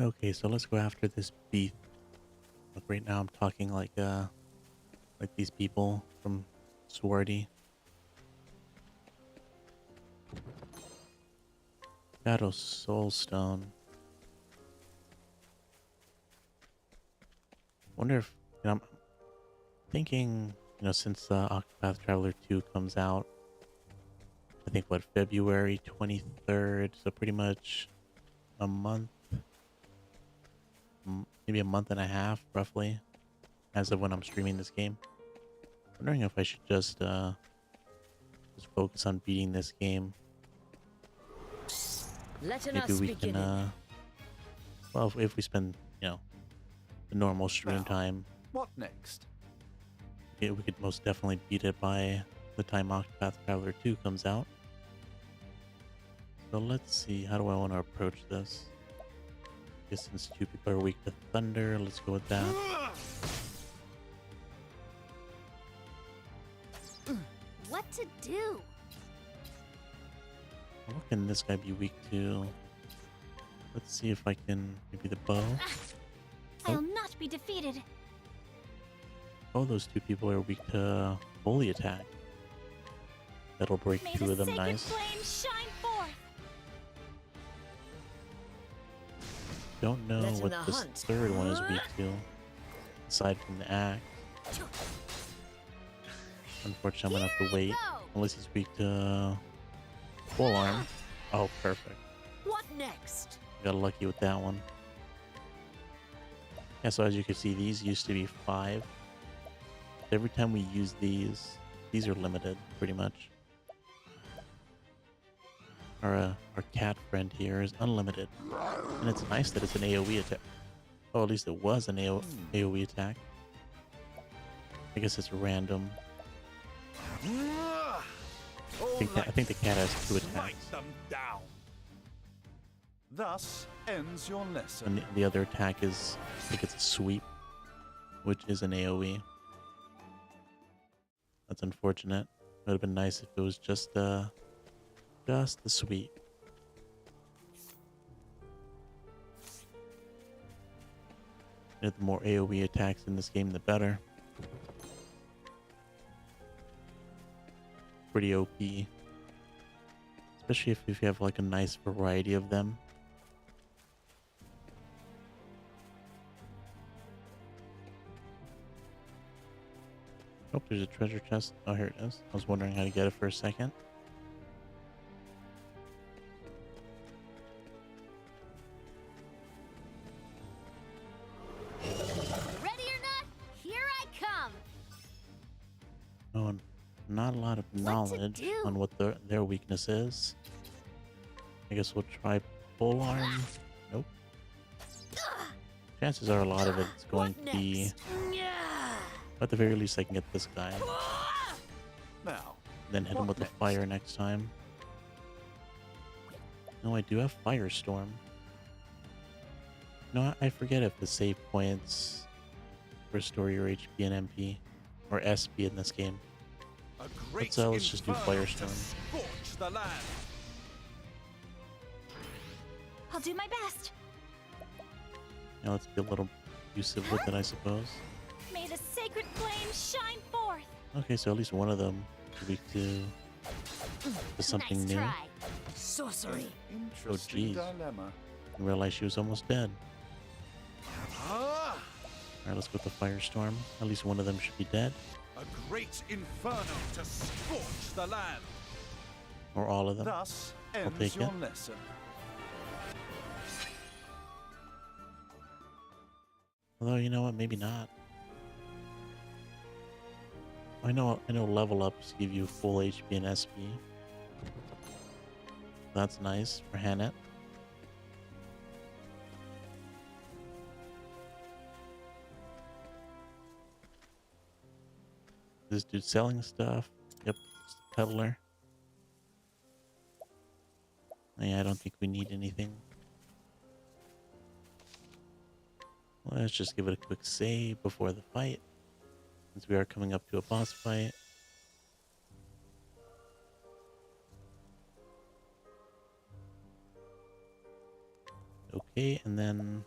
A: Okay, so let's go after this beef. Look, right now I'm talking like these people from Swarty. Shadow Soulstone. Wonder if, I'm thinking, since Octopath Traveler 2 comes out, I think what, February 23rd, so pretty much a month, maybe a month and a half roughly, as of when I'm streaming this game. Wondering if I should just focus on beating this game.
B: Let
A: Maybe
B: us
A: we
B: begin.
A: can well, if we spend the normal stream
F: Now,
A: time,
F: What next?
A: we could most definitely beat it by the time Octopath Traveler 2 comes out. So let's see, how do I want to approach this? I guess since 2 people are weak to thunder, let's go with that.
H: What to do?
A: What can this guy be weak to? Let's see if I can, maybe the bow.
H: I'll not be defeated.
A: Oh, those 2 people are weak to holy attack. That'll break
H: May
A: two
H: the
A: of them
H: sacred
A: nice.
H: flame shine forth.
A: Don't know
B: Letting
A: what
B: the
A: this
B: hunt.
A: third one is weak to, aside from the axe. Unfortunately, I'm gonna have to wait.
H: Go.
A: Unless he's weak to full arm. Oh, perfect.
B: What next?
A: Got lucky with that one. Yeah, so as you can see, these used to be 5. Every time we use these are limited, pretty much. Our cat friend here is unlimited. And it's nice that it's an AoE attack. Oh, at least it was an AoE attack. I guess it's random. I think the cat has 2 attacks.
F: Them down. Thus ends your lesson.
A: And the other attack is, I think it's a sweep, which is an AoE. That's unfortunate. It would have been nice if it was just the sweep. The more AoE attacks in this game, the better. Pretty OP. Especially if you have like a nice variety of them. Oh, there's a treasure chest. Oh, here it is. I was wondering how to get it for a second.
H: Ready or not, here I come.
A: Oh, not a lot of knowledge
H: do?
A: on what their weakness is. I guess we'll try full arm. Nope. Chances are a lot of it's going to be... At the very least, I can get this guy.
F: Now,
A: Then hit him with the fire next time. No, I do have Firestorm. No, I forget if the save points restore your HP and MP. Or SP in this game.
F: a great
A: let's just do
F: inferno
A: Firestorm.
F: to scorch the land.
H: I'll do my best.
A: Now let's be a little abusive with it, I suppose.
H: May the sacred flame shine forth.
A: Okay, so at least one of them is weak to something
H: nice
A: new.
H: try.
B: Sorcery.
F: Interesting
A: jeez.
F: dilemma.
A: I realized she was almost dead.
F: Ah,
A: Alright, let's go with the Firestorm. At least one of them should be dead.
F: a great inferno to scorch the land.
A: Or all of them.
F: Thus
A: take
F: ends your
A: it.
F: lesson.
A: Although, you know what? Maybe not. I know level ups give you full HP and SP. That's nice for Hanet. This dude selling stuff. Yep, it's the peddler. Yeah, I don't think we need anything. Let's just give it a quick save before the fight, since we are coming up to a boss fight. Okay, and then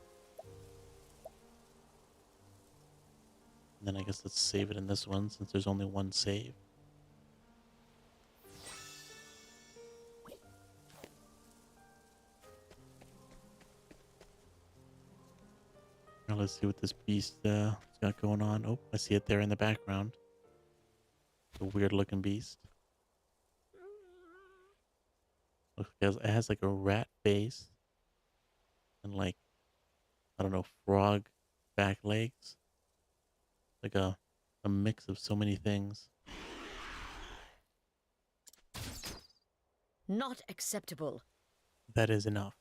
A: I guess let's save it in this one, since there's only one save. Now let's see what this beast has got going on. Oh, I see it there in the background. It's a weird looking beast. Looks like it has like a rat face and like, I don't know, frog back legs. Like a mix of so many things.
B: Not acceptable.
A: That is enough.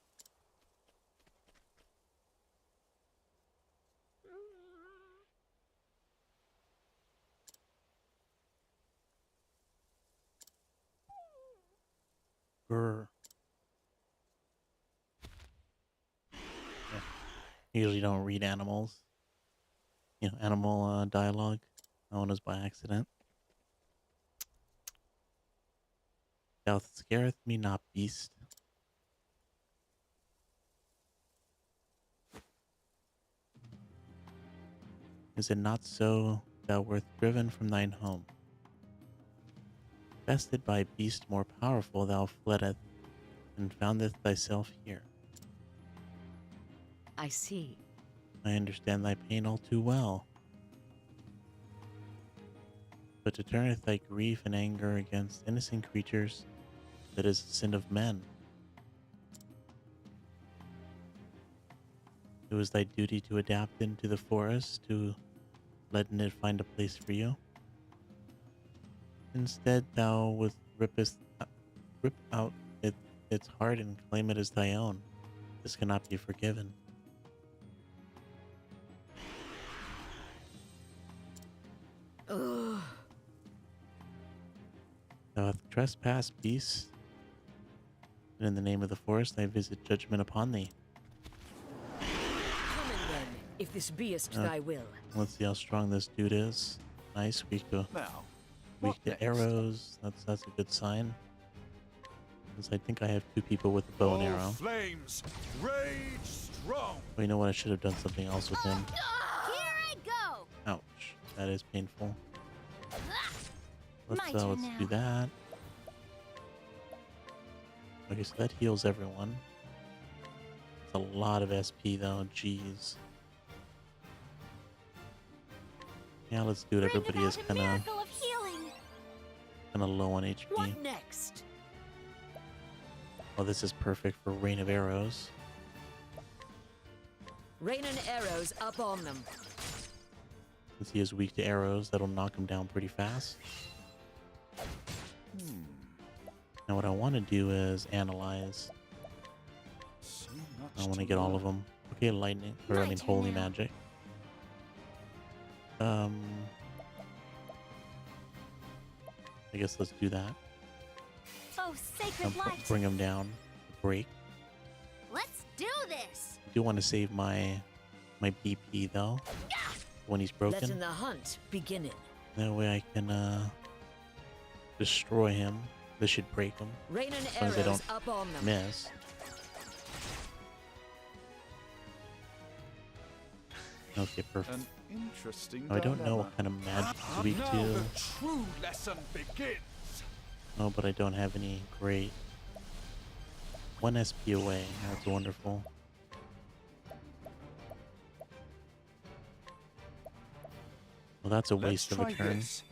A: Grr. Yeah. Usually don't read animals. You know, animal dialogue. That one was by accident. Thou scareth me not, beast. Is it not so thou wert driven from thine home? Bested by a beast more powerful, thou fleddeth, and foundeth thyself here.
B: I see.
A: I understand thy pain all too well. But to turneth thy grief and anger against innocent creatures, that is the sin of men. It was thy duty to adapt into the forest, to letting it find a place for you. Instead, thou wouldst rip out its heart and claim it as thy own. This cannot be forgiven.
B: Ugh.
A: Thou hast trespassed, beast, and in the name of the forest I visit judgment upon thee.
B: Come in then, if this beest thy will.
A: Let's see how strong this dude is. Nice, weak to
F: Now, what next?
A: arrows. That's a good sign. Because I think I have 2 people with a bow and arrow.
E: Flames, rage strong.
A: But you know what? I should have done something else with him.
H: Here I go.
A: Ouch. That is painful.
H: My
A: Let's
H: turn
A: do
H: now.
A: that. Okay, so that heals everyone. It's a lot of SP though. Jeez. Yeah, let's do it.
H: Bring
A: Everybody is
H: about a miracle of healing.
A: kind of low on HP.
B: What next?
A: Oh, this is perfect for rain of arrows.
B: Raining arrows up on them.
A: Since he is weak to arrows, that'll knock him down pretty fast. Now what I want to do is analyze.
F: So much
A: I want
F: to
A: to get all
F: learn.
A: of them. Okay, lightning, or I
H: My
A: mean
H: turn
A: holy
H: now.
A: magic. I guess let's do that.
H: Oh, sacred light.
A: Bring him down. Break.
H: Let's do this.
A: I do want to save my BP though when he's
B: Letting
A: broken.
B: the hunt begin.
A: That way I can destroy him. This should break him.
B: Raining
A: long as they
B: arrows
A: don't
B: up on them.
A: Miss. Okay, perfect.
F: An interesting
A: I don't know
F: dilemma.
A: what kind of magic to
E: And
A: weak
E: now
A: to.
E: the true lesson begins.
A: No, but I don't have any great. 1 SP away. That's wonderful. Well, that's a waste of a
F: Let's try
A: turn.
F: this.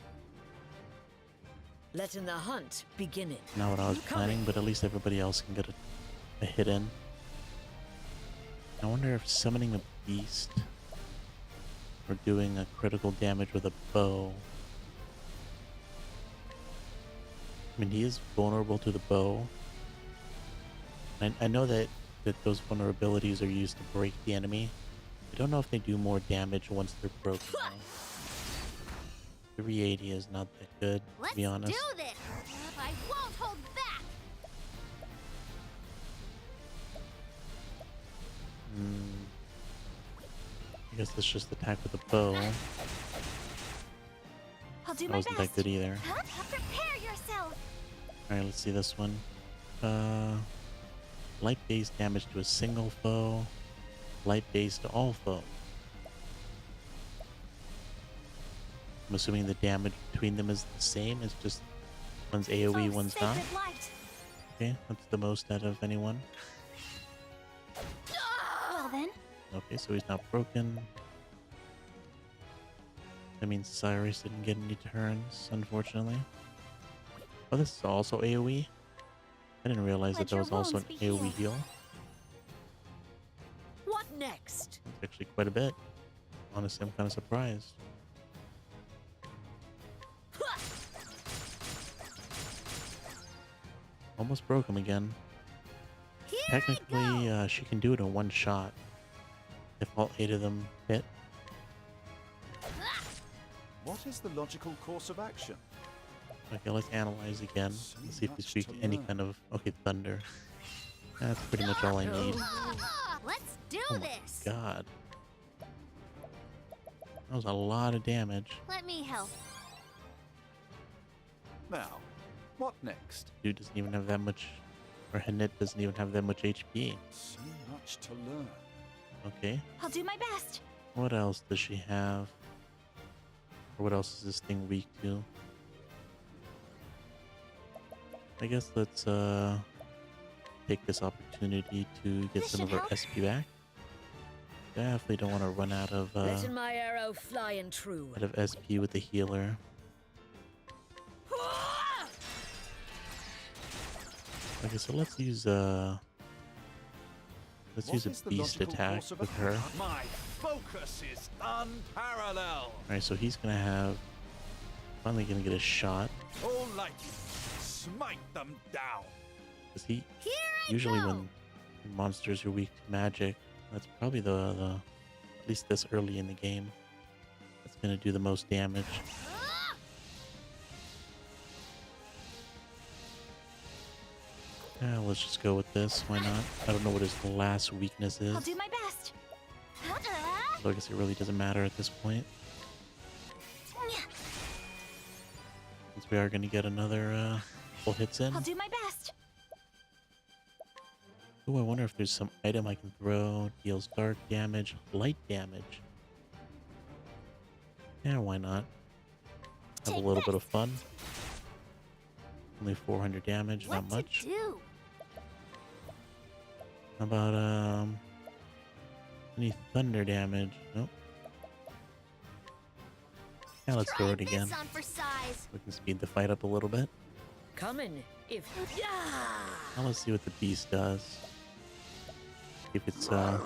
B: Letting the hunt begin.
A: Not what I was planning, but at least everybody else can get a hit in. I wonder if summoning a beast or doing a critical damage with a bow. I mean, he is vulnerable to the bow. I know that those vulnerabilities are used to break the enemy. I don't know if they do more damage once they're broken. though. 380 is not that good,
H: Let's
A: to be honest.
H: do this. I won't hold back.
A: I guess let's just attack with a bow.
H: I'll do
A: That
H: my
A: wasn't
H: best.
A: that good either.
H: Huh? Prepare yourself.
A: Alright, let's see this one. Light base damage to a single foe. Light base to all foes. I'm assuming the damage between them is the same. It's just one's AoE,
H: Oh,
A: one's not.
H: sacred light.
A: Okay, that's the most out of anyone.
H: Well then,
A: Okay, so he's not broken. That means Cyrus didn't get any turns, unfortunately. Oh, this is also AoE? I didn't realize
H: Let
A: that
H: your
A: was also an
H: wounds be
A: AoE
H: healed.
A: heal.
B: What next?
A: It's actually quite a bit. Honestly, I'm kind of surprised. Almost broke him again.
H: here
A: Technically,
H: I go.
A: she can do it in one shot. If all 8 of them hit.
F: What is the logical course of action?
A: Okay, let's analyze again.
F: So
A: Let's see if we
F: much
A: speak
F: to
A: to any
F: learn.
A: kind of... Okay, thunder. That's pretty much all I need.
H: Let's do
A: Oh my
H: this.
A: god. That was a lot of damage.
H: Let me help.
F: Now, what next?
A: Dude doesn't even have that much... Or Hanit doesn't even have that much HP.
F: So much to learn.
A: Okay.
H: I'll do my best.
A: What else does she have? Or what else is this thing weak to? I guess let's take this opportunity to get
H: This
A: some of
H: should
A: our
H: help.
A: SP back. Definitely don't want to run out of
B: Letting my arrow fly and true.
A: SP with the healer. Okay, so let's use
F: What
A: a
F: is the
A: beast
F: logical
A: attack
F: course of
A: with her.
F: action?
E: My focus is unparalleled.
A: Alright, so he's gonna have finally gonna get a shot.
E: All lightning, smite them down.
A: Because he
H: Here I
A: usually
H: go.
A: when monsters are weak to magic, that's probably the at least this early in the game, that's gonna do the most damage.
H: Ah!
A: Yeah, let's just go with this. Why not? I don't know what his last weakness is.
H: I'll do my best.
A: So I guess it really doesn't matter at this point. Since we are going to get another full hits in.
H: I'll do my best.
A: Ooh, I wonder if there's some item I can throw. Deals dark damage, light damage. Yeah, why not? Have a
H: Take
A: little
H: this.
A: bit of fun. Only 400 damage,
H: What
A: not much.
H: to do?
A: How about any thunder damage? Nope. Yeah, let's throw
H: Try
A: it again.
H: this on for size.
A: We can speed the fight up a little bit.
B: Coming if. Yeah!
A: Now let's see what the beast does. If it's I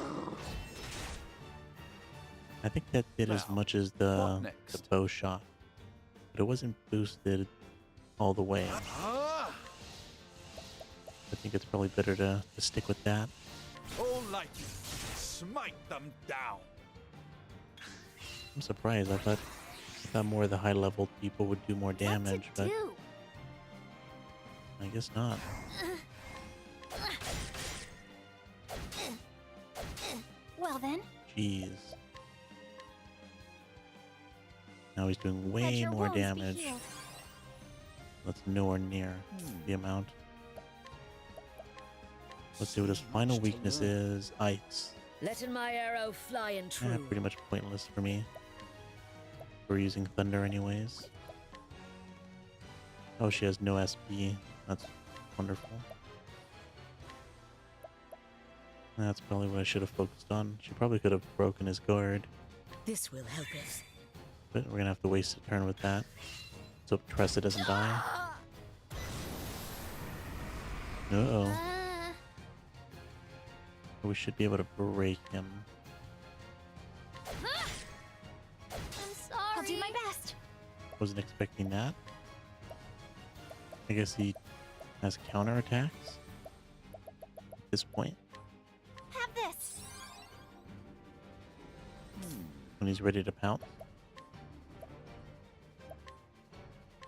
A: think that did as
F: Now,
A: much as
F: what
A: the
F: next?
A: bow shot, but it wasn't boosted all the way.
E: Ah!
A: I think it's probably better to stick with that.
E: All lightning, smite them down.
A: I'm surprised. I thought more of the high level people would do more damage,
H: What to
A: but
H: do?
A: I guess not.
H: Well then,
A: Jeez. Now he's doing
H: let
A: way
H: your
A: more
H: wounds be
A: damage.
H: healed.
A: That's nowhere near the amount. Let's see what his final weakness is. Ice.
B: Letting my arrow fly and true.
A: Yeah, pretty much pointless for me. We're using thunder anyways. Oh, she has no SP. That's wonderful. That's probably what I should have focused on. She probably could have broken his guard,
B: This will help us.
A: but we're gonna have to waste a turn with that. So Tressa doesn't die. Uh-oh.
H: Uh,
A: We should be able to break him.
H: I'm sorry. I'll do my best.
A: Wasn't expecting that. I guess he has counterattacks at this point
H: Have this.
A: when he's ready to pounce.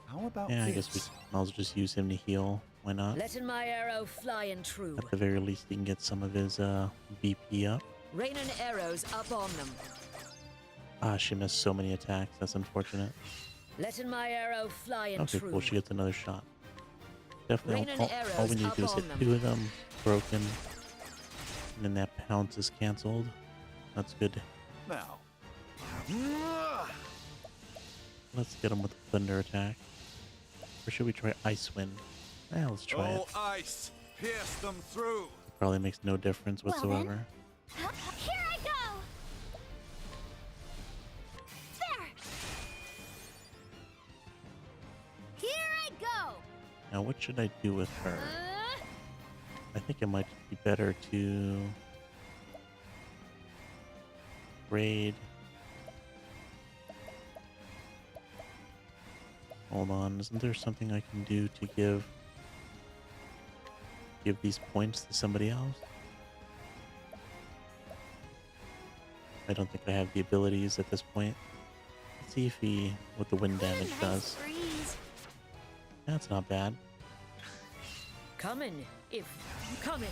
F: How about
A: Yeah, I
F: this?
A: guess we might as well just use him to heal. Why not?
B: Letting my arrow fly and true.
A: At the very least, he can get some of his BP up.
B: Raining arrows up on them.
A: Ah, she missed so many attacks. That's unfortunate.
B: Letting my arrow fly and
A: Okay,
B: true.
A: cool. She gets another shot. Definitely.
B: Raining
A: All we
B: arrows
A: need to
B: up
A: do is
B: on
A: hit
B: them.
A: 2 of them, broken, and then that pounce is canceled. That's good.
F: Now.
A: Let's get him with a thunder attack. Or should we try Ice Wind? Yeah, let's try it.
E: All ice, pierce them through.
A: Probably makes no difference
H: Well then.
A: whatsoever.
H: Here I go. There. Here I go.
A: Now, what should I do with her?
H: Uh,
A: I think it might be better to raid. Hold on, isn't there something I can do to give these points to somebody else? I don't think I have the abilities at this point. Let's see if what the wind damage
H: nice
A: does.
H: breeze.
A: That's not bad.
B: Coming if. Coming.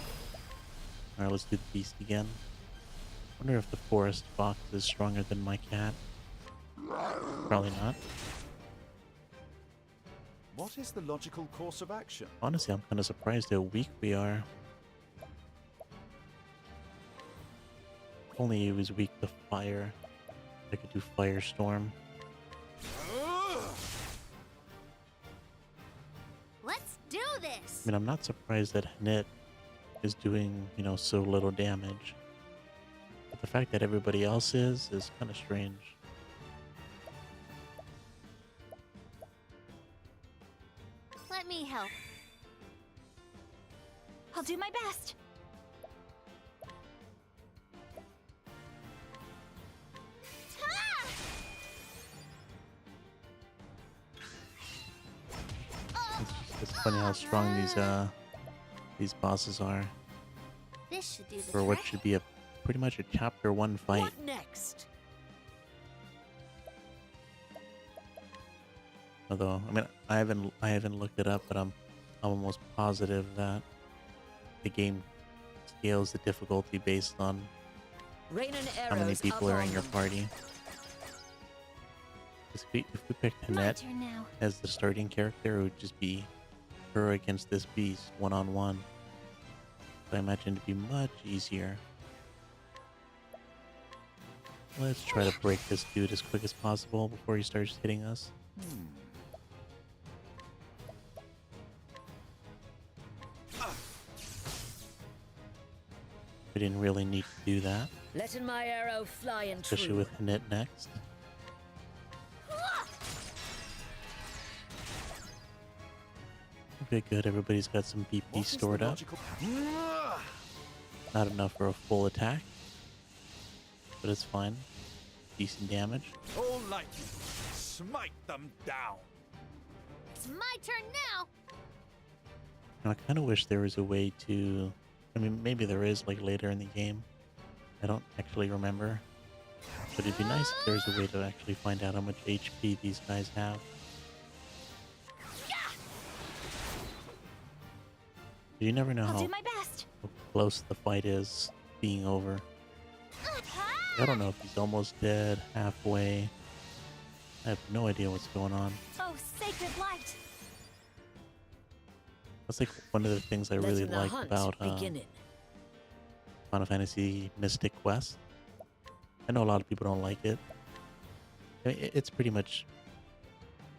A: Alright, let's do the beast again. Wonder if the forest fox is stronger than my cat. Probably not.
F: What is the logical course of action?
A: Honestly, I'm kind of surprised how weak we are. If only he was weak to fire. I could do Firestorm.
H: Let's do this.
A: I mean, I'm not surprised that Knit is doing, you know, so little damage. But the fact that everybody else is kind of strange.
H: Let me help. I'll do my best. Ah!
A: It's funny how strong these bosses are
H: This should do the
A: for what
H: trick.
A: should be a pretty much a chapter 1 fight.
B: What next?
A: Although, I mean, I haven't looked it up, but I'm almost positive that the game scales the difficulty based on
B: Rain and
A: how many
B: arrows
A: people are in your
B: along.
A: party. 'Cause if we picked
H: My
A: Annette
H: turn now.
A: as the starting character, it would just be her against this beast one-on-one. So I imagine it'd be much easier. Let's try to break this dude as quick as possible before he starts hitting us. We didn't really need to do that,
B: Letting my arrow fly and true.
A: especially with Annette next. Okay, good. Everybody's got some BP
F: What is the
A: stored up.
F: logical-
A: Not enough for a full attack, but it's fine. Decent damage.
E: All like you. Smite them down.
H: It's my turn now.
A: Now, I kind of wish there was a way to... I mean, maybe there is, like, later in the game. I don't actually remember. But it'd be nice if there was a way to actually find out how much HP these guys have. You never know
H: I'll
A: how
H: do my best.
A: close the fight is being over. I don't know if he's almost dead, halfway. I have no idea what's going on.
H: Oh, sacred light.
A: That's like one of the things I really
B: Letting the
A: like
B: hunt
A: about
B: beginning.
A: Final Fantasy Mystic Quest. I know a lot of people don't like it. I mean, it's pretty much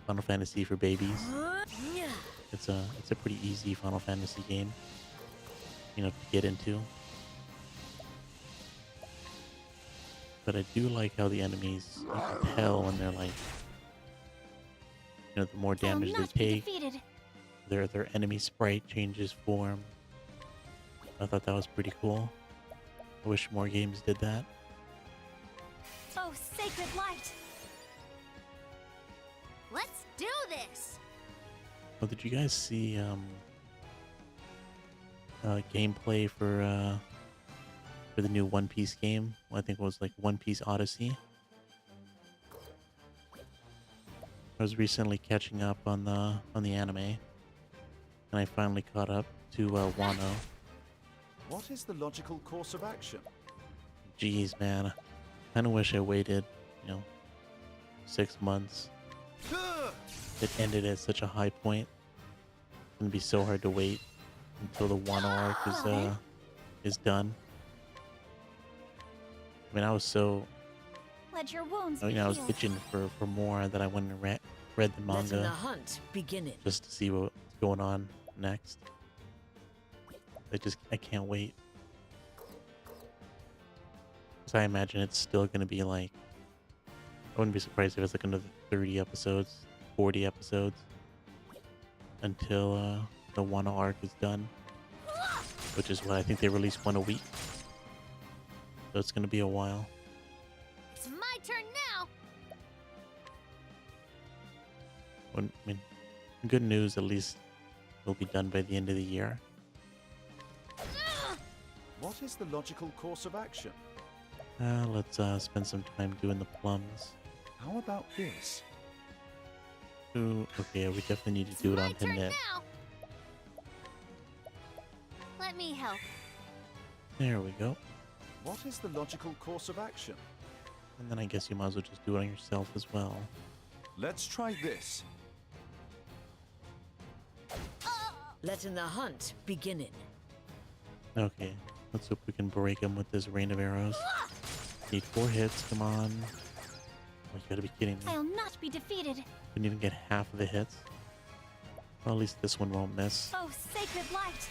A: Final Fantasy for babies. It's a pretty easy Final Fantasy game, you know, to get into. But I do like how the enemies, you can tell when they're like, you know, the more damage
H: I'll
A: they
H: not be
A: take,
H: defeated.
A: their enemy sprite changes form. I thought that was pretty cool. I wish more games did that.
H: Oh, sacred light. Let's do this.
A: Oh, did you guys see gameplay for the new One Piece game? I think it was like One Piece Odyssey. I was recently catching up on the anime, and I finally caught up to Wano.
F: What is the logical course of action?
A: Jeez, man, I kind of wish I waited, you know, 6 months. It ended at such a high point. It's gonna be so hard to wait until the Wano arc is done. I mean, I was so,
H: Let your wounds
A: I mean,
H: be
A: I was
H: healed.
A: itching for more that I went and read the
B: Letting the
A: manga
B: hunt beginning.
A: just to see what's going on next. I can't wait. So I imagine it's still gonna be like, I wouldn't be surprised if it's like another 30 episodes, 40 episodes until the Wano arc is done, which is what I think they release one a week. So it's gonna be a while.
H: It's my turn now.
A: I mean, good news, at least it'll be done by the end of the year.
F: What is the logical course of action?
A: Let's spend some time doing the plums.
F: How about this?
A: Ooh, okay, we definitely need to
H: It's
A: do it
H: my
A: on
H: turn
A: Hinet.
H: now. Let me help.
A: There we go.
F: What is the logical course of action?
A: And then I guess you might as well just do it on yourself as well.
F: Let's try this.
B: Letting the hunt beginning.
A: Okay, let's hope we can break him with this rain of arrows. Need 4 hits, come on. Oh, you gotta be kidding me.
H: I'll not be defeated.
A: Couldn't even get half of the hits. Well, at least this one won't miss.
H: Oh, sacred light!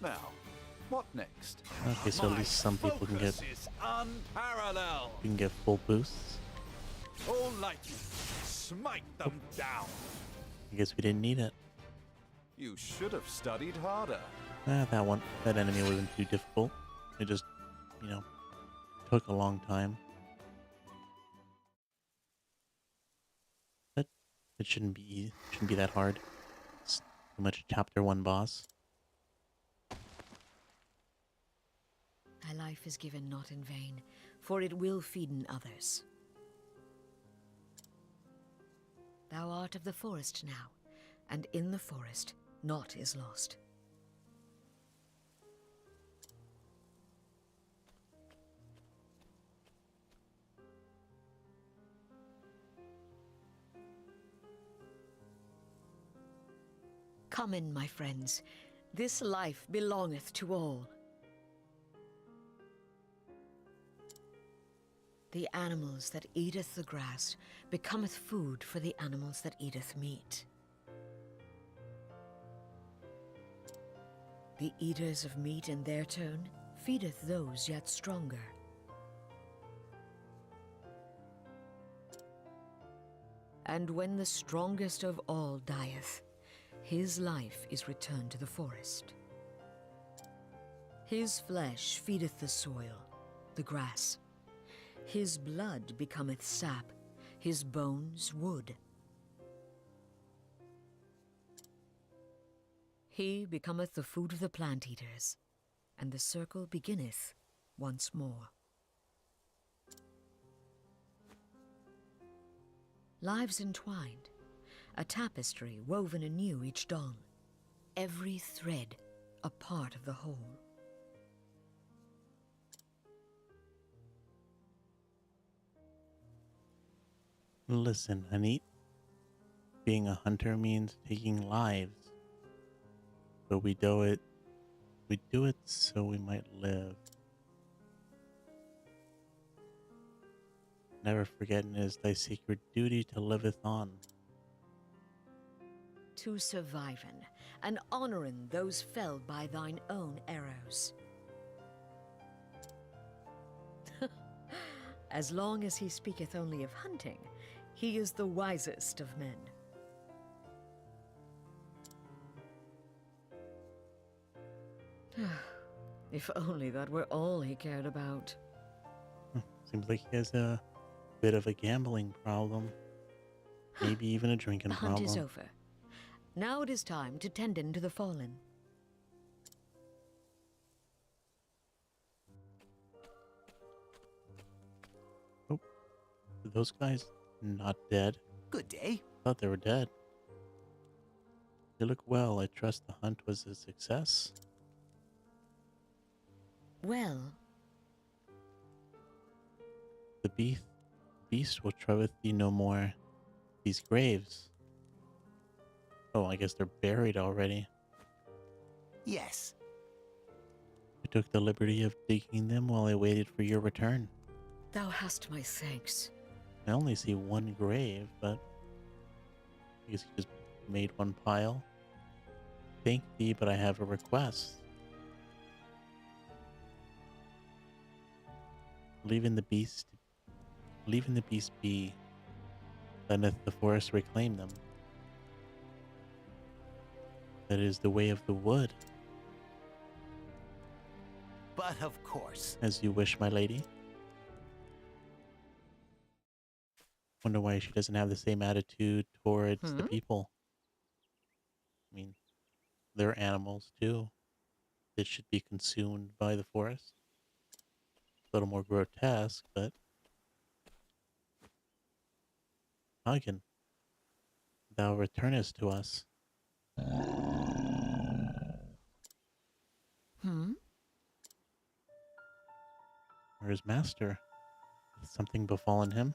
F: Now, what next?
A: Okay, so at
E: My
A: least some people can get
E: focus is unparalleled.
A: full boosts.
E: All lightning, smite them down.
A: I guess we didn't need it.
F: You should have studied harder.
A: That enemy wasn't too difficult. It just, you know, took a long time. But it shouldn't be that hard. It's too much chapter 1 boss.
B: Thy life is given not in vain, for it will feeden others. Thou art of the forest now, and in the forest naught is lost. Come in, my friends. This life belongeth to all. The animals that eateth the grass becometh food for the animals that eateth meat. The eaters of meat in their turn feedeth those yet stronger. And when the strongest of all dieth, his life is returned to the forest. His flesh feedeth the soil, the grass. His blood becometh sap, his bones wood. He becometh the food of the plant-eaters, and the circle beginneth once more. Lives entwined, a tapestry woven anew each dawn, every thread a part of the whole.
A: Listen, honey. Being a hunter means taking lives. But we do it so we might live. Never forgetting it is thy sacred duty to liveth on.
B: To surviven, and honouring those felled by thine own arrows. As long as he speaketh only of hunting, he is the wisest of men. If only that were all he cared about.
A: Seems like he has a bit of a gambling problem. Maybe even a drinking
B: The hunt
A: problem.
B: is over. Now it is time to tend in to the fallen.
A: Oh, are those guys not dead?
G: Good day.
A: Thought they were dead. They look well. I trust the hunt was a success.
B: Well,
A: The beast will trouble thee no more. These graves. Oh, I guess they're buried already.
G: Yes.
A: I took the liberty of digging them while I waited for your return.
B: thou hast my thanks.
A: I only see one grave, but I guess you just made one pile. Thank thee, but I have a request. Leaving the beast be, letteth the forest reclaim them. That is the way of the wood.
G: But of course.
A: As you wish, my lady. Wonder why she doesn't have the same attitude towards the people. I mean, they're animals too. That should be consumed by the forest. A little more grotesque, but Hagen, thou returnest to us. Where is Master? Has something befallen him?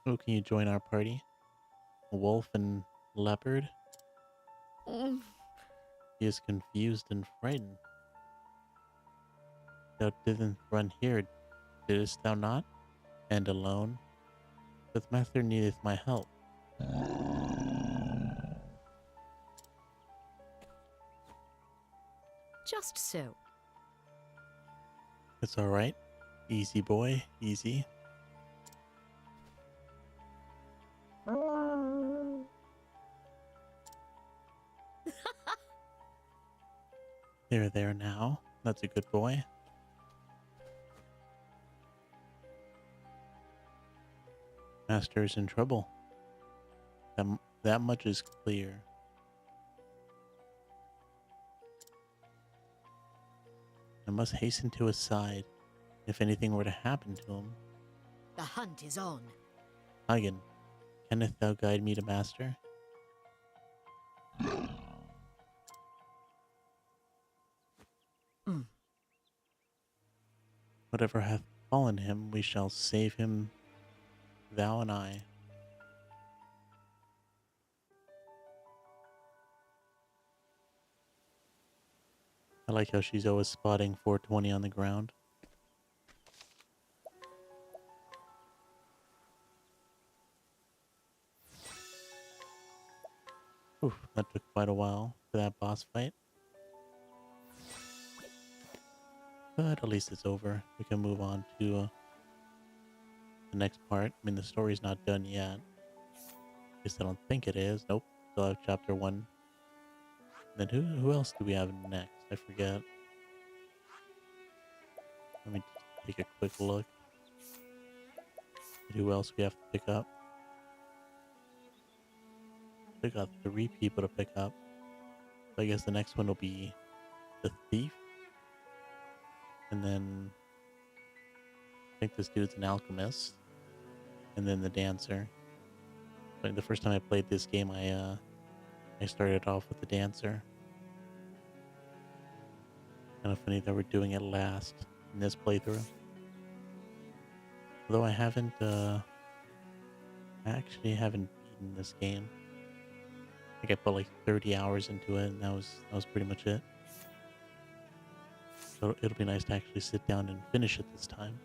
A: Oh, can you join our party? A wolf and leopard? He is confused and frightened. Thou didn't run here, didst thou not? And alone, but the master needeth my help.
B: Just so.
A: It's alright. Easy, boy. Easy. There now. That's a good boy. Master is in trouble. That much is clear. I must hasten to his side if anything were to happen to him.
B: The hunt is on.
A: Hagen, canst thou guide me to Master? Whatever hath befallen him, we shall save him, thou and I. I like how she's always spotting 420 on the ground. Oof, that took quite a while for that boss fight. But at least it's over. We can move on to the next part. I mean, the story's not done yet. At least I don't think it is. Nope. Still have chapter 1. Then who else do we have next? I forget. Let me just take a quick look at who else we have to pick up. We got 3 people to pick up. So I guess the next one will be the thief. And then I think this dude's an alchemist. And then the dancer. Like the first time I played this game, I started off with the dancer. Kind of funny that we're doing it last in this playthrough. Although I actually haven't beaten this game. I think I put like 30 hours into it, and that was pretty much it. So it'll be nice to actually sit down and finish it this time.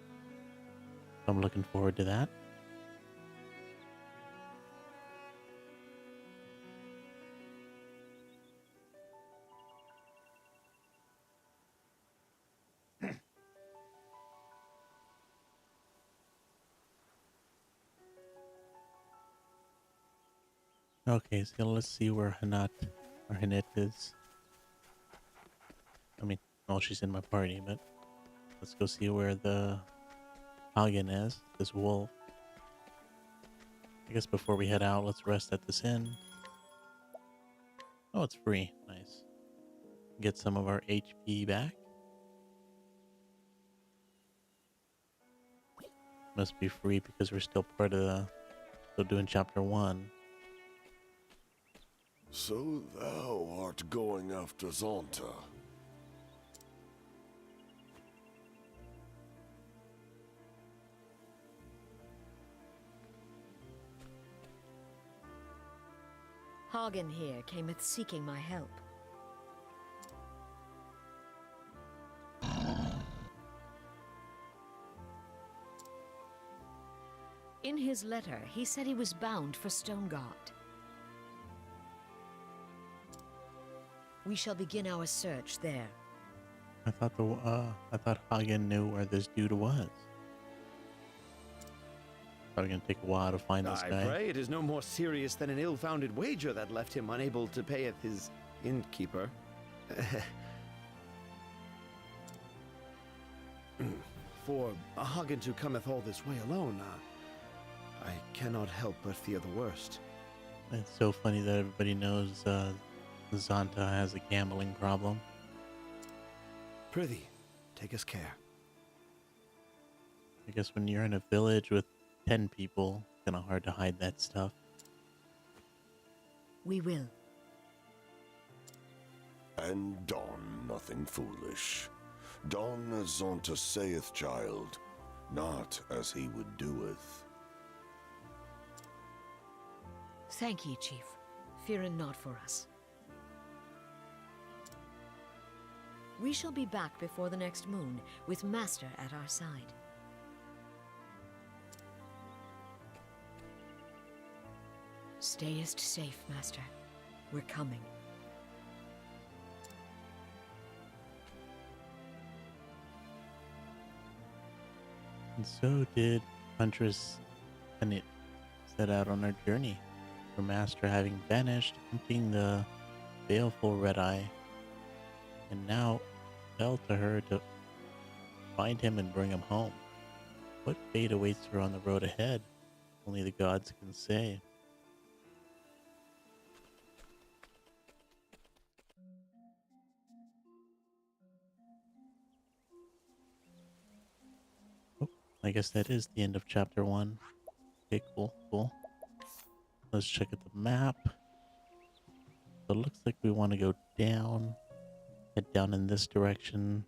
A: So I'm looking forward to that. Okay, so let's see where Hanit is. I mean, well, she's in my party, but let's go see where the Hagen is, this wolf. I guess before we head out, let's rest at this inn. Oh, it's free. Nice. Get some of our HP back. Must be free because we're still part of still doing chapter 1.
I: So thou art going after Zonta.
B: Hagen here cameth seeking my help. In his letter, he said he was bound for Stonegard. We shall begin our search there.
A: I thought Hagen knew where this dude was. Probably gonna take a while to find this
F: I
A: guy.
F: pray it is no more serious than an ill-founded wager that left him unable to pay his innkeeper. For a Hagen who cometh all this way alone, I cannot help but fear the worst.
A: It's so funny that everybody knows Zonta has a gambling problem.
F: Prithee, take us care.
A: I guess when you're in a village with 10 people, it's kind of hard to hide that stuff.
B: We will.
I: And don nothing foolish. Don as Zonta saith, child, not as he would doeth.
B: Thank ye, Chief. Fearing not for us. We shall be back before the next moon, with Master at our side. Stayest safe, Master. We're coming.
A: And so did Huntress and it set out on our journey, her master having vanished, hunting the baleful Red Eye, and now fell to her to find him and bring him home. What fate awaits her on the road ahead? Only the gods can say. Oh, I guess that is the end of chapter 1. Okay, cool. Let's check at the map. So it looks like we want to go down. Head down in this direction.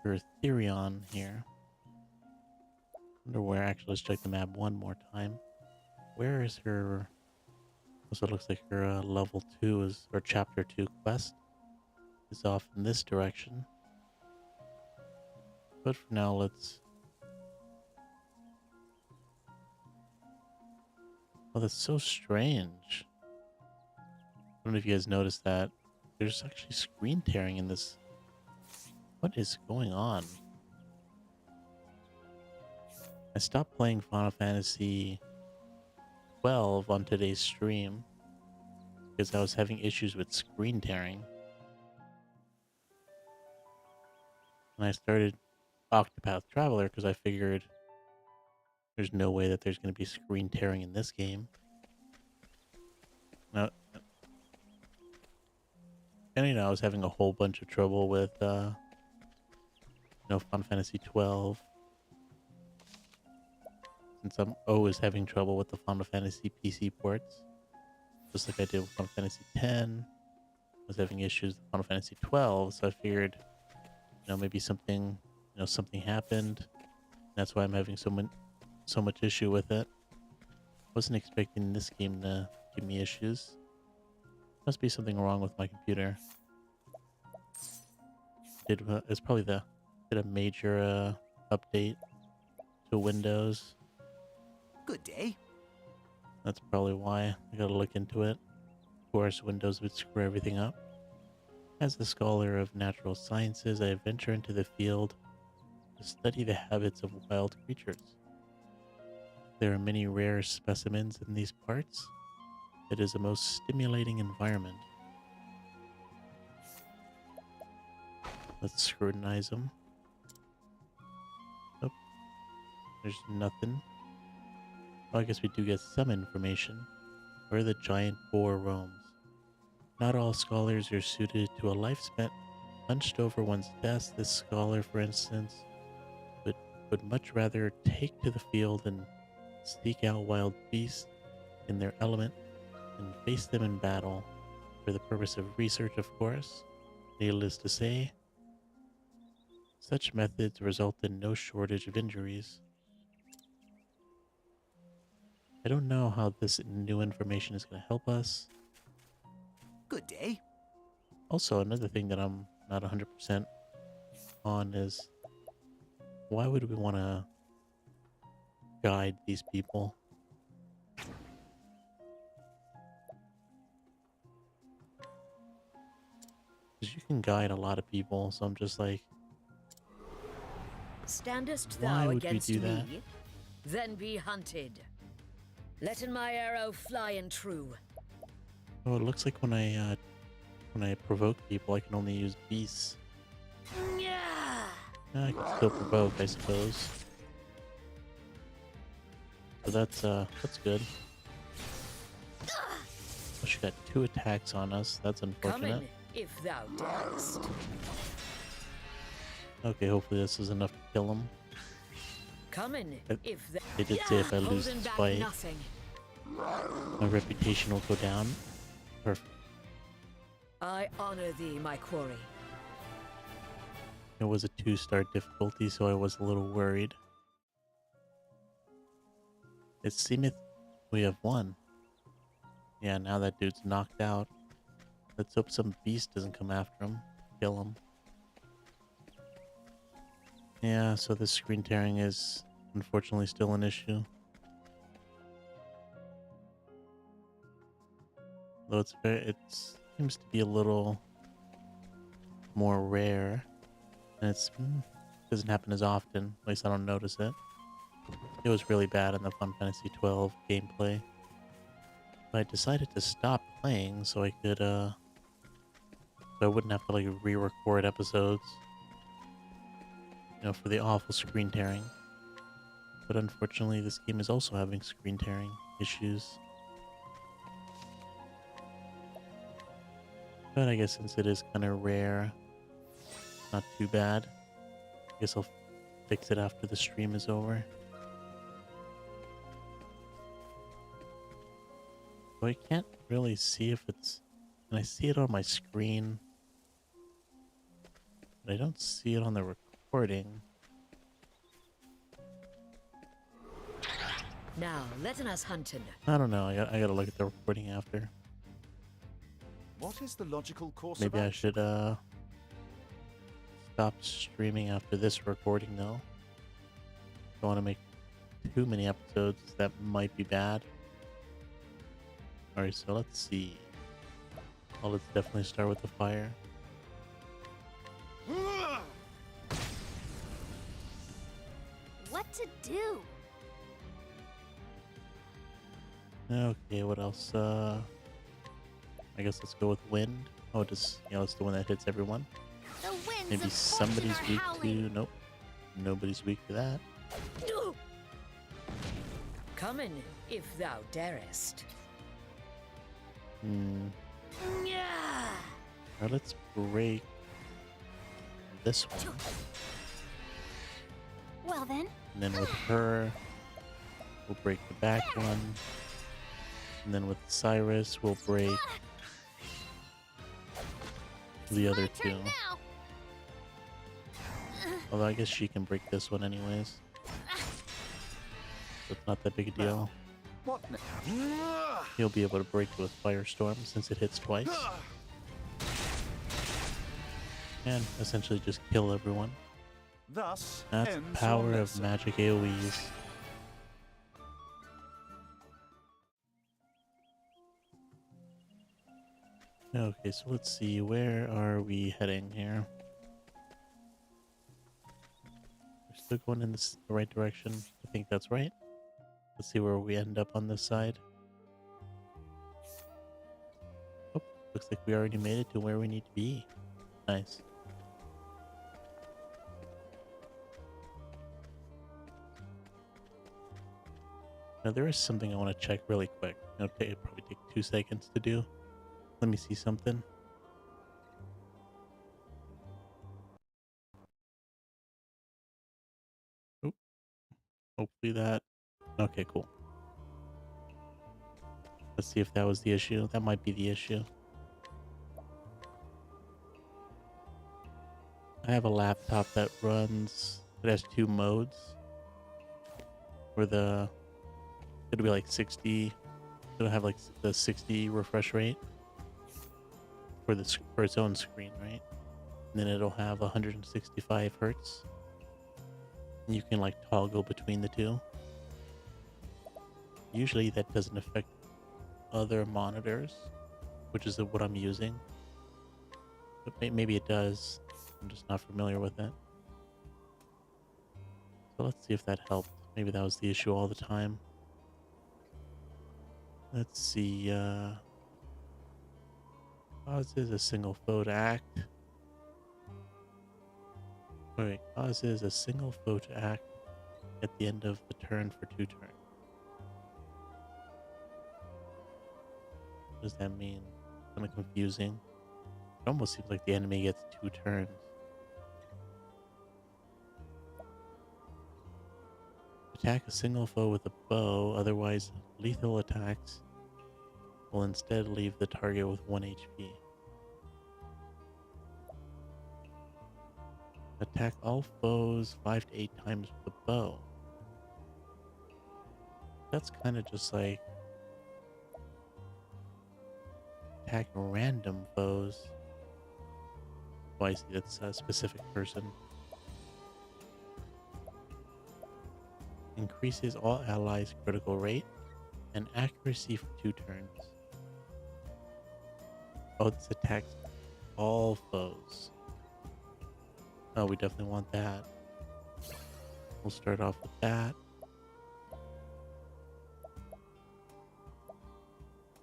A: For Therion here. Wonder where. Actually, let's check the map one more time. Where is her? So it looks like her level 2 is, or chapter 2 quest is off in this direction. But for now, let's. Oh, that's so strange. I don't know if you guys noticed that. There's actually screen tearing in this. What is going on? I stopped playing Final Fantasy 12 on today's stream because I was having issues with screen tearing. And I started Octopath Traveler because I figured there's no way that there's going to be screen tearing in this game. Now, and you know, I was having a whole bunch of trouble with Final Fantasy 12. Since I'm always having trouble with the Final Fantasy PC ports. Just like I did with Final Fantasy 10. I was having issues with Final Fantasy 12, so I figured, maybe something happened. That's why I'm having so much issue with it. Wasn't expecting this game to give me issues. Must be something wrong with my computer. It's probably did a major update to Windows.
G: Good day.
A: That's probably why. I gotta look into it. Of course, Windows would screw everything up. As a scholar of natural sciences, I venture into the field to study the habits of wild creatures. There are many rare specimens in these parts. It is a most stimulating environment. Let's scrutinize them. Nope. There's nothing. Oh, I guess we do get some information. Where the giant boar roams. Not all scholars are suited to a life spent hunched over one's desk. This scholar, for instance, would much rather take to the field and seek out wild beasts in their element and face them in battle for the purpose of research, of course. Needless to say, such methods result in no shortage of injuries. I don't know how this new information is going to help us.
G: Good day.
A: Also, another thing that I'm not 100% on is why would we want to guide these people? Because you can guide a lot of people, so I'm just like,
B: Standest
A: why
B: thou
A: would we
B: against
A: do that?
B: me? Then be hunted. Letting my arrow fly and true.
A: Oh, it looks like when I provoke people, I can only use beasts.
B: Yeah.
A: I can still provoke, I suppose. So that's good. Oh, she got 2 attacks on us. That's
B: Come
A: unfortunate.
B: in, if thou darest.
A: Okay, hopefully this is enough to kill him.
B: Come in, if thou...
A: They did say if I lose
B: Holding
A: this
B: back
A: fight,
B: nothing.
A: my reputation will go down. Perfect.
B: I honor thee, my quarry.
A: It was a 2-star difficulty, so I was a little worried. It seemeth we have won. Yeah, now that dude's knocked out. Let's hope some beast doesn't come after him. Kill him. Yeah, so this screen tearing is unfortunately still an issue. Though it seems to be a little more rare, and doesn't happen as often. At least I don't notice it. It was really bad in the Final Fantasy 12 gameplay. But I decided to stop playing so I could so I wouldn't have to like re-record episodes, for the awful screen tearing. But unfortunately, this game is also having screen tearing issues. But I guess since it is kind of rare, not too bad. I guess I'll fix it after the stream is over. So I can't really see if it's... And I see it on my screen, but I don't see it on the recording.
B: Now, let us hunt him.
A: I don't know. I gotta look at the recording after.
E: What is the logical course
A: Maybe
E: of
A: I
E: action?
A: should stop streaming after this recording though. Don't want to make too many episodes. That might be bad. Alright, so let's see. Well, let's definitely start with the fire.
H: What to do?
A: Okay, what else? I guess let's go with wind. Oh, it's the one that hits everyone.
H: The winds
A: Maybe
H: of fortune
A: somebody's
H: are
A: weak
H: howling.
A: to... Nope. Nobody's weak to that.
B: Come in, if thou darest.
A: Alright, let's break this one.
H: Well then,
A: And then with her, we'll break the back one. And then with Cyrus, we'll break the other
H: my
A: two.
H: turn now.
A: Although I guess she can break this one anyways. So it's not that big a deal.
E: What now?
A: He'll be able to break it with Firestorm since it hits twice. And essentially just kill everyone.
E: Thus
A: That's the
E: ends
A: power
E: your
A: of
E: lesson.
A: magic AoEs. Okay, so let's see, where are we heading here? We're still going in the right direction. I think that's right. Let's see where we end up on this side. Oh, looks like we already made it to where we need to be. Nice. Now there is something I want to check really quick. It'll probably take 2 seconds to do. Let me see something. Oop. Hopefully that... Okay, cool. Let's see if that was the issue. That might be the issue. I have a laptop that runs... It has 2 modes. Where it'll be like 60... It'll have like the 60 refresh rate. For its own screen, right? And then it'll have 165 hertz. And you can like toggle between the two. Usually that doesn't affect other monitors, which is what I'm using. But maybe it does. I'm just not familiar with it. So let's see if that helped. Maybe that was the issue all the time. Let's see, causes a single foe to act. Wait, causes a single foe to act at the end of the turn for 2 turns. What does that mean? Kind of confusing. It almost seems like the enemy gets 2 turns. Attack a single foe with a bow, otherwise lethal attacks will instead leave the target with 1 HP. Attack all foes 5 to 8 times with a bow. That's kind of just like attack random foes. Oh, I see, that's a specific person. Increases all allies' critical rate and accuracy for 2 turns. Oh, this attacks all foes. Oh, we definitely want that. We'll start off with that.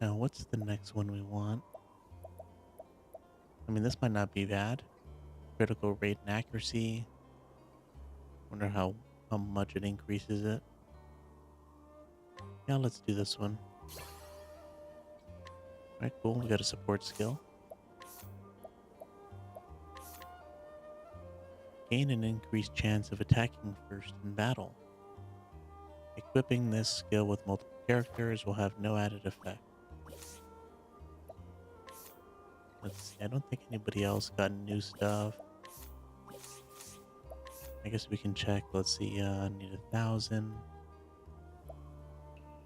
A: Now, what's the next one we want? I mean, this might not be bad. Critical rate and accuracy. Wonder how much it increases it. Yeah, let's do this one. Alright, cool. We got a support skill. Gain an increased chance of attacking first in battle. Equipping this skill with multiple characters will have no added effect. Let's see. I don't think anybody else got new stuff. I guess we can check. Let's see. I need 1,000.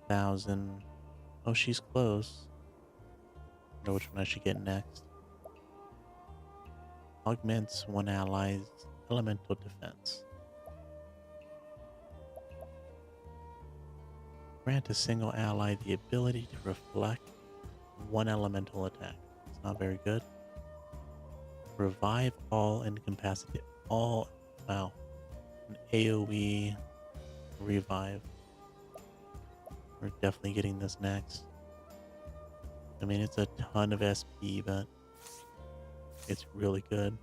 A: 1,000. Oh, she's close. I know which one I should get next. Augments one ally's elemental defense. Grant a single ally the ability to reflect one elemental attack. It's not very good. Revive all incapacitated. All. Wow. An AoE revive. We're definitely getting this next. I mean, it's a ton of SP, but it's really good.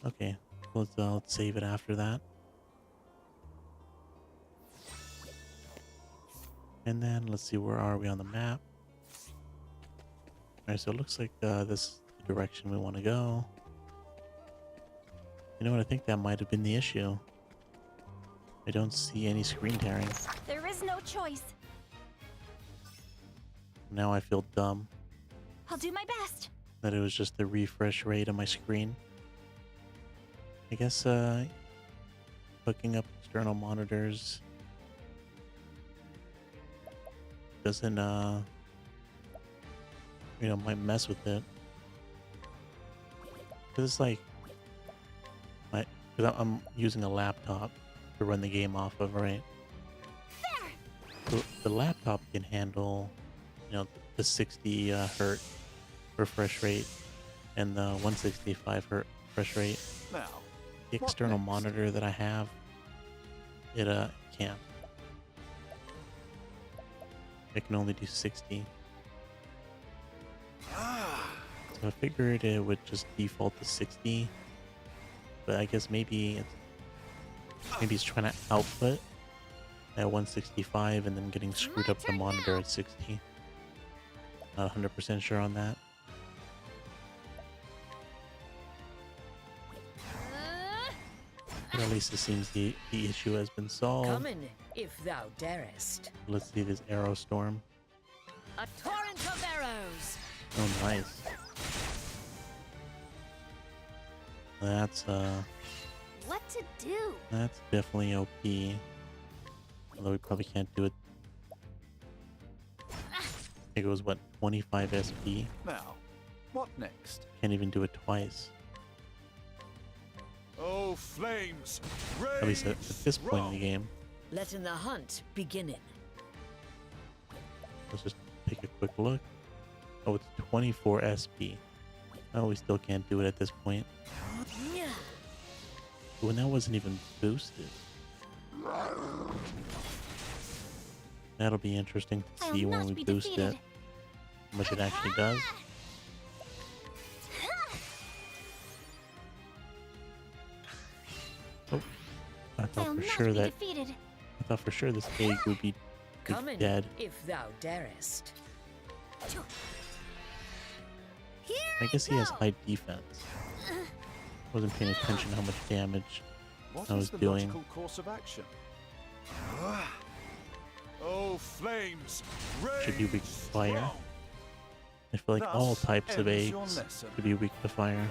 A: Okay, let's save it after that. And then let's see, where are we on the map? Alright, so it looks like this is the direction we want to go. You know what, I think that might have been the issue. I don't see any screen tearing.
H: There is no choice.
A: Now I feel dumb
H: I'll do my best.
A: that it was just the refresh rate on my screen. I guess hooking up external monitors doesn't you know, might mess with it. Cause it's like because I'm using a laptop to run the game off of, right? So the laptop can handle, you know, the 60 hertz refresh rate and the 165 hertz refresh rate.
E: Now,
A: The
E: what
A: external
E: next?
A: monitor that I have, it can't. It can only do 60. So I figured it would just default to 60. But I guess maybe it's trying to output at 165 and then getting screwed up the monitor at 60. Not 100% sure on that. But at least it seems the issue has been solved.
B: Come in, if thou darest.
A: Let's see this arrow storm.
B: A torrent of arrows!
A: Oh, nice. That's
H: What to do?
A: that's definitely OP. Although we probably can't do it. It goes what, 25 SP?
E: Now, what next?
A: Can't even do it twice.
E: Oh, flames!
A: At least at this point in the game.
B: Letting the hunt beginning.
A: Let's just take a quick look. Oh, it's 24 SP. Oh, we still can't do it at this point. When that wasn't even boosted. That'll be interesting to see when we boost it. How much it actually does. Oh, I thought for sure this egg would be
B: Come in,
A: dead.
B: if thou darest.
A: I guess he has high defense. Wasn't paying attention how much damage
E: What
A: I
E: is
A: was
E: the
A: doing.
E: logical course of action? Oh, flames!
A: Should be weak to fire.
E: Strong.
A: I feel like all
E: Thus
A: types of
E: ends your
A: eggs
E: lesson.
A: should be weak to fire.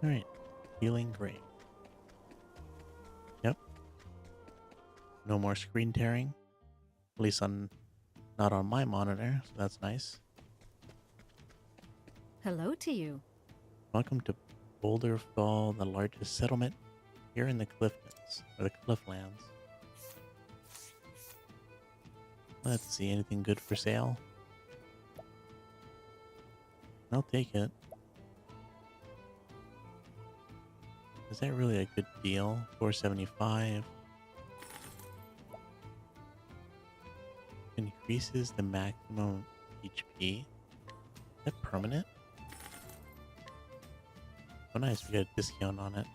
A: Alright, healing great. Yep. No more screen tearing. At least not on my monitor, so that's nice.
D: Hello to you.
A: Welcome to Boulder Fall, the largest settlement Here in the Cliftons, or the Clifflands. Let's see, anything good for sale? I'll take it. Is that really a good deal? $4.75. Increases the maximum HP. Is that permanent? Oh nice, we got a discount on it.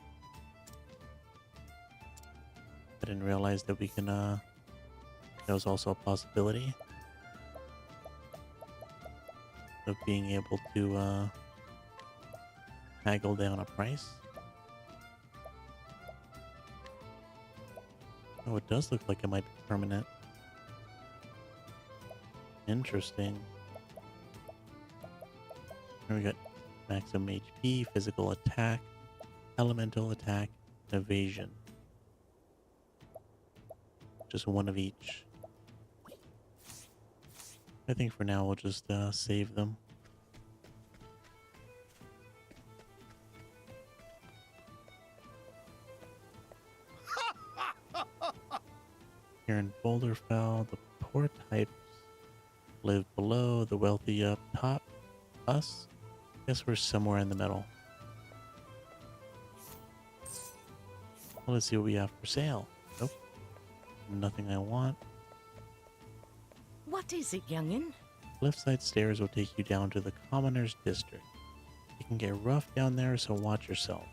A: I didn't realize that we can, that was also a possibility of being able to, haggle down a price. Oh, it does look like it might be permanent. Interesting. Here we got maximum HP, physical attack, elemental attack, evasion. Just one of each. I think for now we'll just save them. Here in Boulderfell, the poor types live below, the wealthy up top. Us? Guess we're somewhere in the middle. Well, let's see what we have for sale. Nope. Nothing I want.
B: What is it, youngin?
A: Cliffside stairs will take you down to the Commoner's District. It can get rough down there, so watch yourself.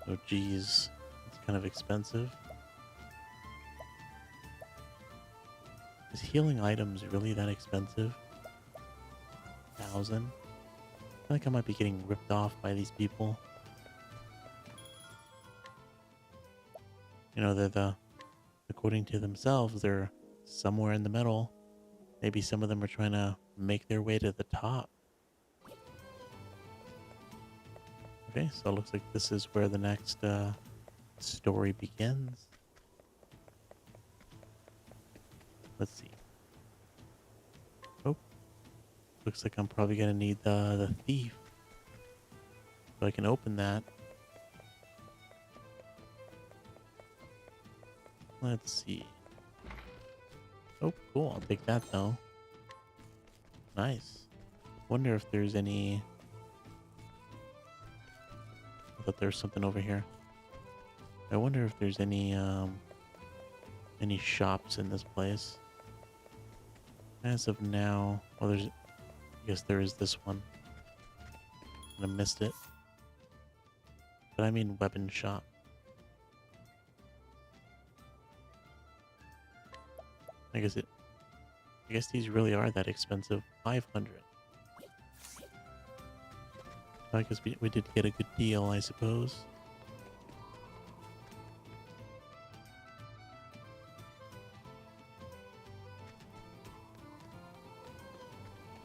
A: Oh geez, it's kind of expensive. Is healing items really that expensive? 1,000? I feel like I might be getting ripped off by these people. You know, according to themselves, they're somewhere in the middle. Maybe some of them are trying to make their way to the top. Okay, so it looks like this is where the next story begins. Let's see. Oh, looks like I'm probably gonna need the thief, so I can open that. Let's see. Oh, cool. I'll take that though. Nice. Wonder if there's any. I thought there was something over here. I wonder if there's any shops in this place. As of now, well, I guess there is this one. I missed it. But I mean weapon shop. I guess these really are that expensive. 500. I guess we did get a good deal, I suppose.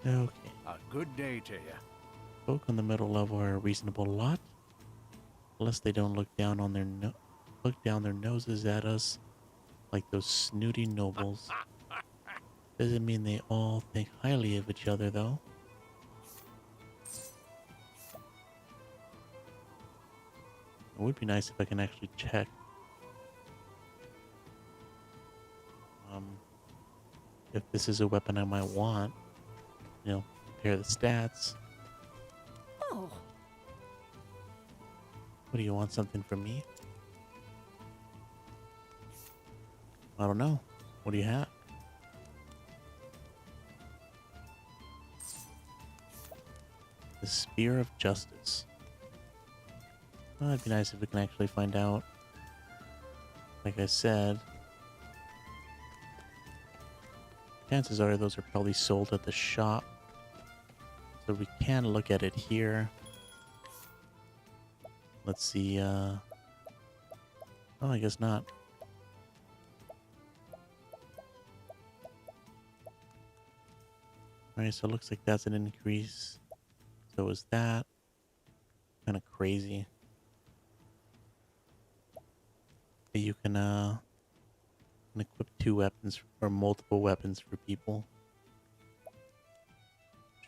A: Okay.
E: A good day to you.
A: Folk on the middle level are a reasonable lot, unless they don't look down on look down their noses at us like those snooty nobles. Doesn't mean they all think highly of each other, though. It would be nice if I can actually check. If this is a weapon I might want. You know, compare the stats.
B: Oh,
A: What do you want? Something from me? I don't know. What do you have? The Spear of Justice. Well, it'd be nice if we can actually find out. Like I said, chances are those are probably sold at the shop. So we can look at it here. Let's see, oh, I guess not. Alright, so it looks like that's an increase. So is that. Kind of crazy. But you can equip 2 weapons or multiple weapons for people.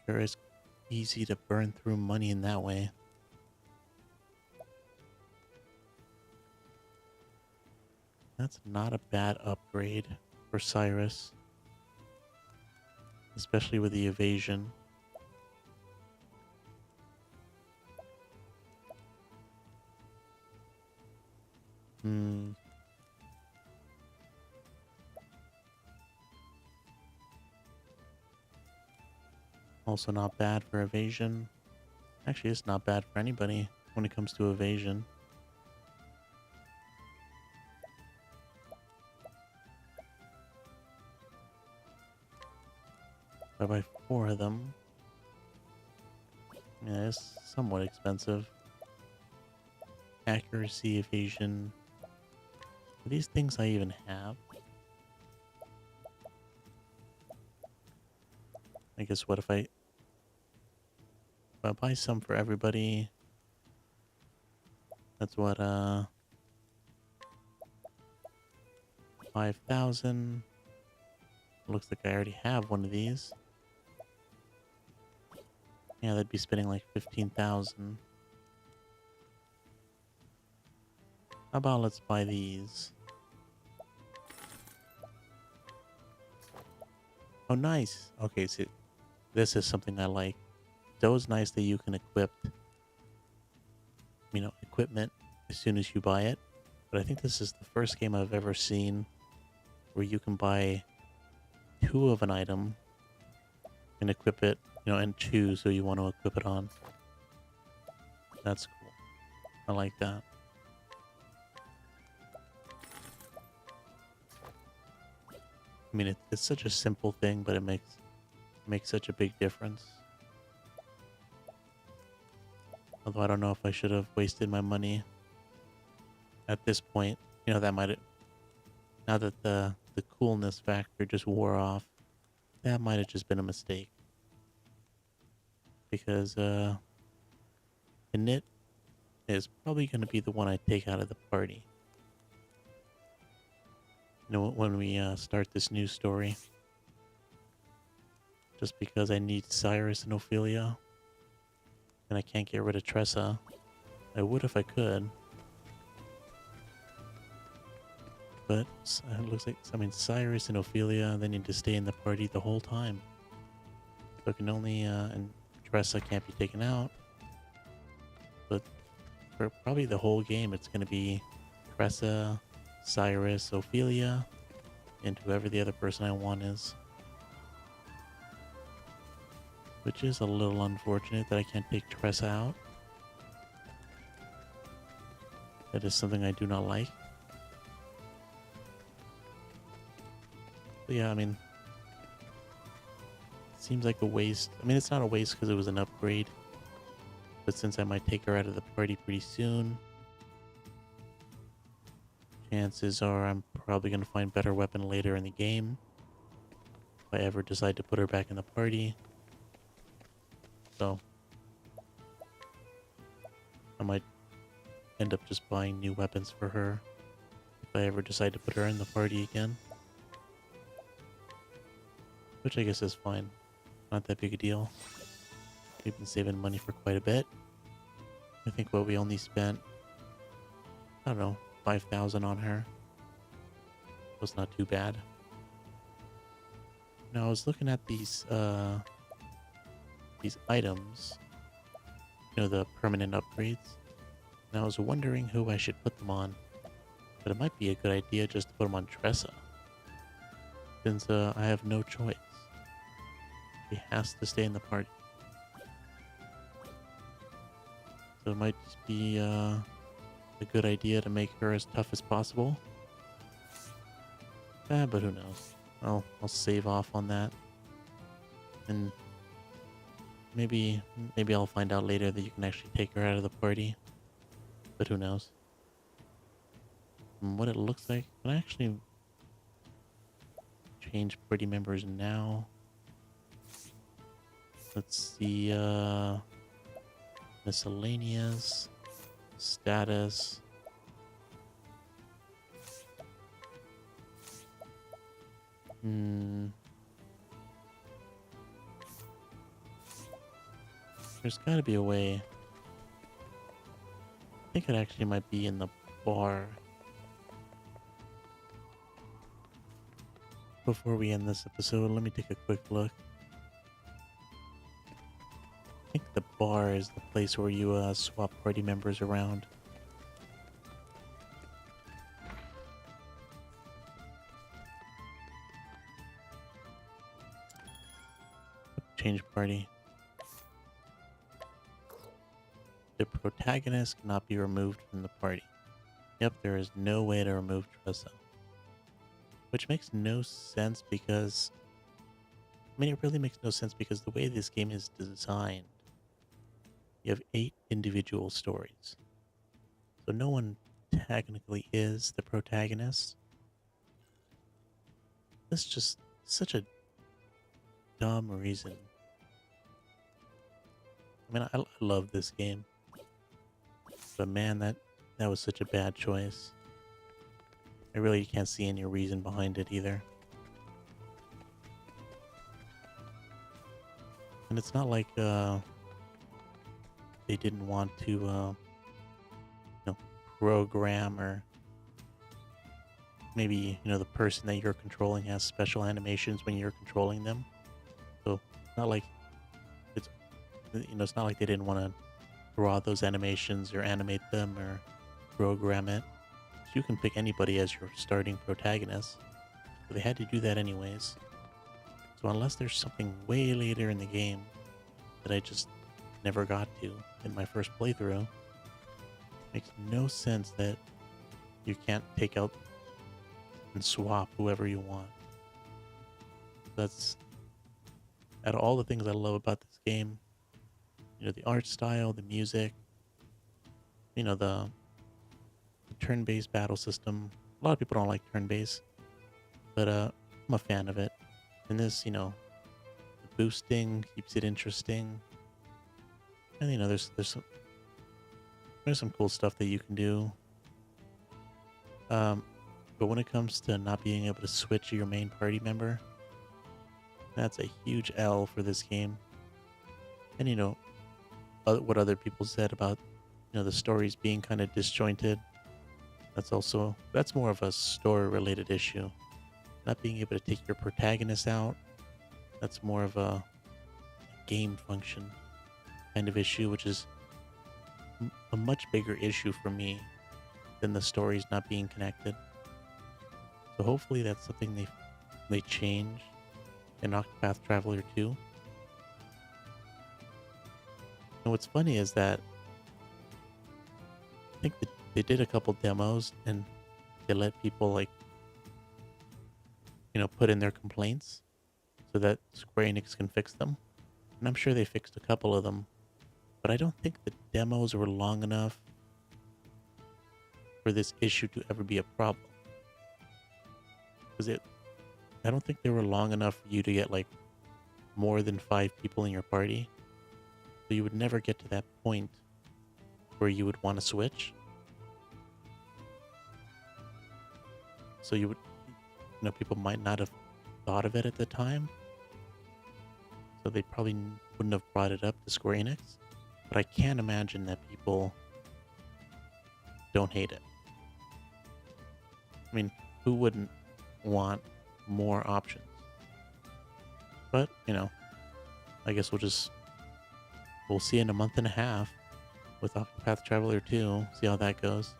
A: Sure is easy to burn through money in that way. That's not a bad upgrade for Cyrus, especially with the evasion. Hmm. Also not bad for evasion. Actually, it's not bad for anybody when it comes to evasion. If I buy 4 of them, yeah, it's somewhat expensive. Accuracy, evasion. Are these things I even have? I guess what if I buy some for everybody? That's what 5,000. Looks like I already have one of these. Yeah, that'd be spending like 15,000. How about let's buy these? Oh, nice. Okay, so this is something I like. It's always nice that you can equip, equipment as soon as you buy it. But I think this is the first game I've ever seen where you can buy 2 of an item and equip it, and choose who you want to equip it on. That's cool. I like that. I mean, it's such a simple thing, but it makes such a big difference. Although I don't know if I should have wasted my money at this point. That might, now that the coolness factor just wore off, that might have just been a mistake. Because Init is probably going to be the one I take out of the party. When we start this new story. Just because I need Cyrus and Ophelia. And I can't get rid of Tressa. I would if I could. But it looks like, Cyrus and Ophelia, they need to stay in the party the whole time. So it can only, and Tressa can't be taken out. But for probably the whole game, it's going to be Tressa, Cyrus, Ophelia, and whoever the other person I want is. Which is a little unfortunate that I can't take Tressa out. That is something I do not like. But yeah, it seems like a waste. It's not a waste because it was an upgrade. But since I might take her out of the party pretty soon, chances are I'm probably going to find better weapon later in the game. If I ever decide to put her back in the party. So I might end up just buying new weapons for her if I ever decide to put her in the party again. Which I guess is fine. Not that big a deal. We've been saving money for quite a bit. I think we only spent, I don't know, 5,000 on her. Was not too bad. Now I was looking at these items, the permanent upgrades, and I was wondering who I should put them on. But it might be a good idea just to put them on Tressa, since I have no choice. She has to stay in the party. So it might just be a good idea to make her as tough as possible. But who knows? I'll save off on that, and maybe I'll find out later that you can actually take her out of the party. But who knows? From what it looks like, can I actually change party members now? Let's see, miscellaneous, status. There's gotta be a way. I think it actually might be in the bar. before we end this episode, let me take a quick look. I think the bar is the place where you swap party members around. Change party. The protagonist cannot be removed from the party. Yep, there is no way to remove Tressa. Which makes no sense because... I mean, it really makes no sense because the way this game is designed, you have 8 individual stories. So no one technically is the protagonist. That's just such a dumb reason. I mean, I love this game. But man, that was such a bad choice. I really can't see any reason behind it either. And it's not like they didn't want to program, or maybe the person that you're controlling has special animations when you're controlling them. So it's not like it's not like they didn't want to draw those animations or animate them or program it. So you can pick anybody as your starting protagonist. But they had to do that anyways. So unless there's something way later in the game that I just never got to in my first playthrough, makes no sense that you can't take out and swap whoever you want. That's out of all the things I love about this game. The art style, the music, the turn-based battle system. A lot of people don't like turn-based, but I'm a fan of it. And this, the boosting keeps it interesting. And there's some cool stuff that you can do. But when it comes to not being able to switch your main party member, that's a huge L for this game. And what other people said about the stories being kind of disjointed, that's more of a story related issue. Not being able to take your protagonist out, that's more of a game function kind of issue, which is a much bigger issue for me than the stories not being connected. So hopefully that's something they change in Octopath Traveler 2. And what's funny is that I think that they did a couple demos and they let people put in their complaints so that Square Enix can fix them. And I'm sure they fixed a couple of them, but I don't think the demos were long enough for this issue to ever be a problem. Because I don't think they were long enough for you to get more than 5 people in your party. So you would never get to that point where you would want to switch. So you would, people might not have thought of it at the time. So they probably wouldn't have brought it up to Square Enix. But I can't imagine that people don't hate it. I mean, who wouldn't want more options? But, I guess we'll see in a month and a half with Octopath Traveler 2, see how that goes.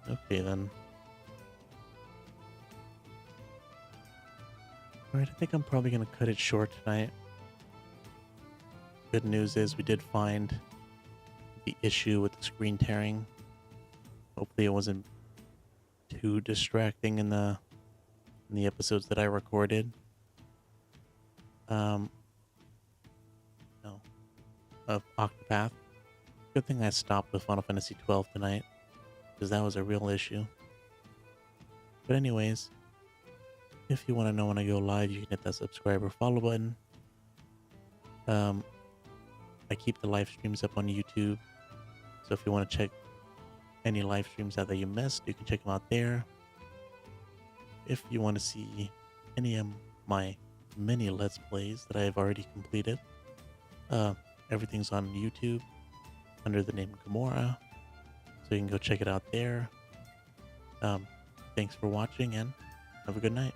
A: Okay then. Alright, I think I'm probably going to cut it short tonight. Good news is we did find the issue with the screen tearing. Hopefully it wasn't too distracting in the episodes that I recorded. Of Octopath. Good thing I stopped with Final Fantasy 12 tonight, because that was a real issue. But anyways, if you want to know when I go live, you can hit that subscribe or follow button. I keep the live streams up on YouTube, so if you want to check any live streams out that you missed, you can check them out there. If you want to see any of my many Let's Plays that I have already completed, everything's on YouTube under the name Gamora, so you can go check it out there. Thanks for watching, and Have a good night.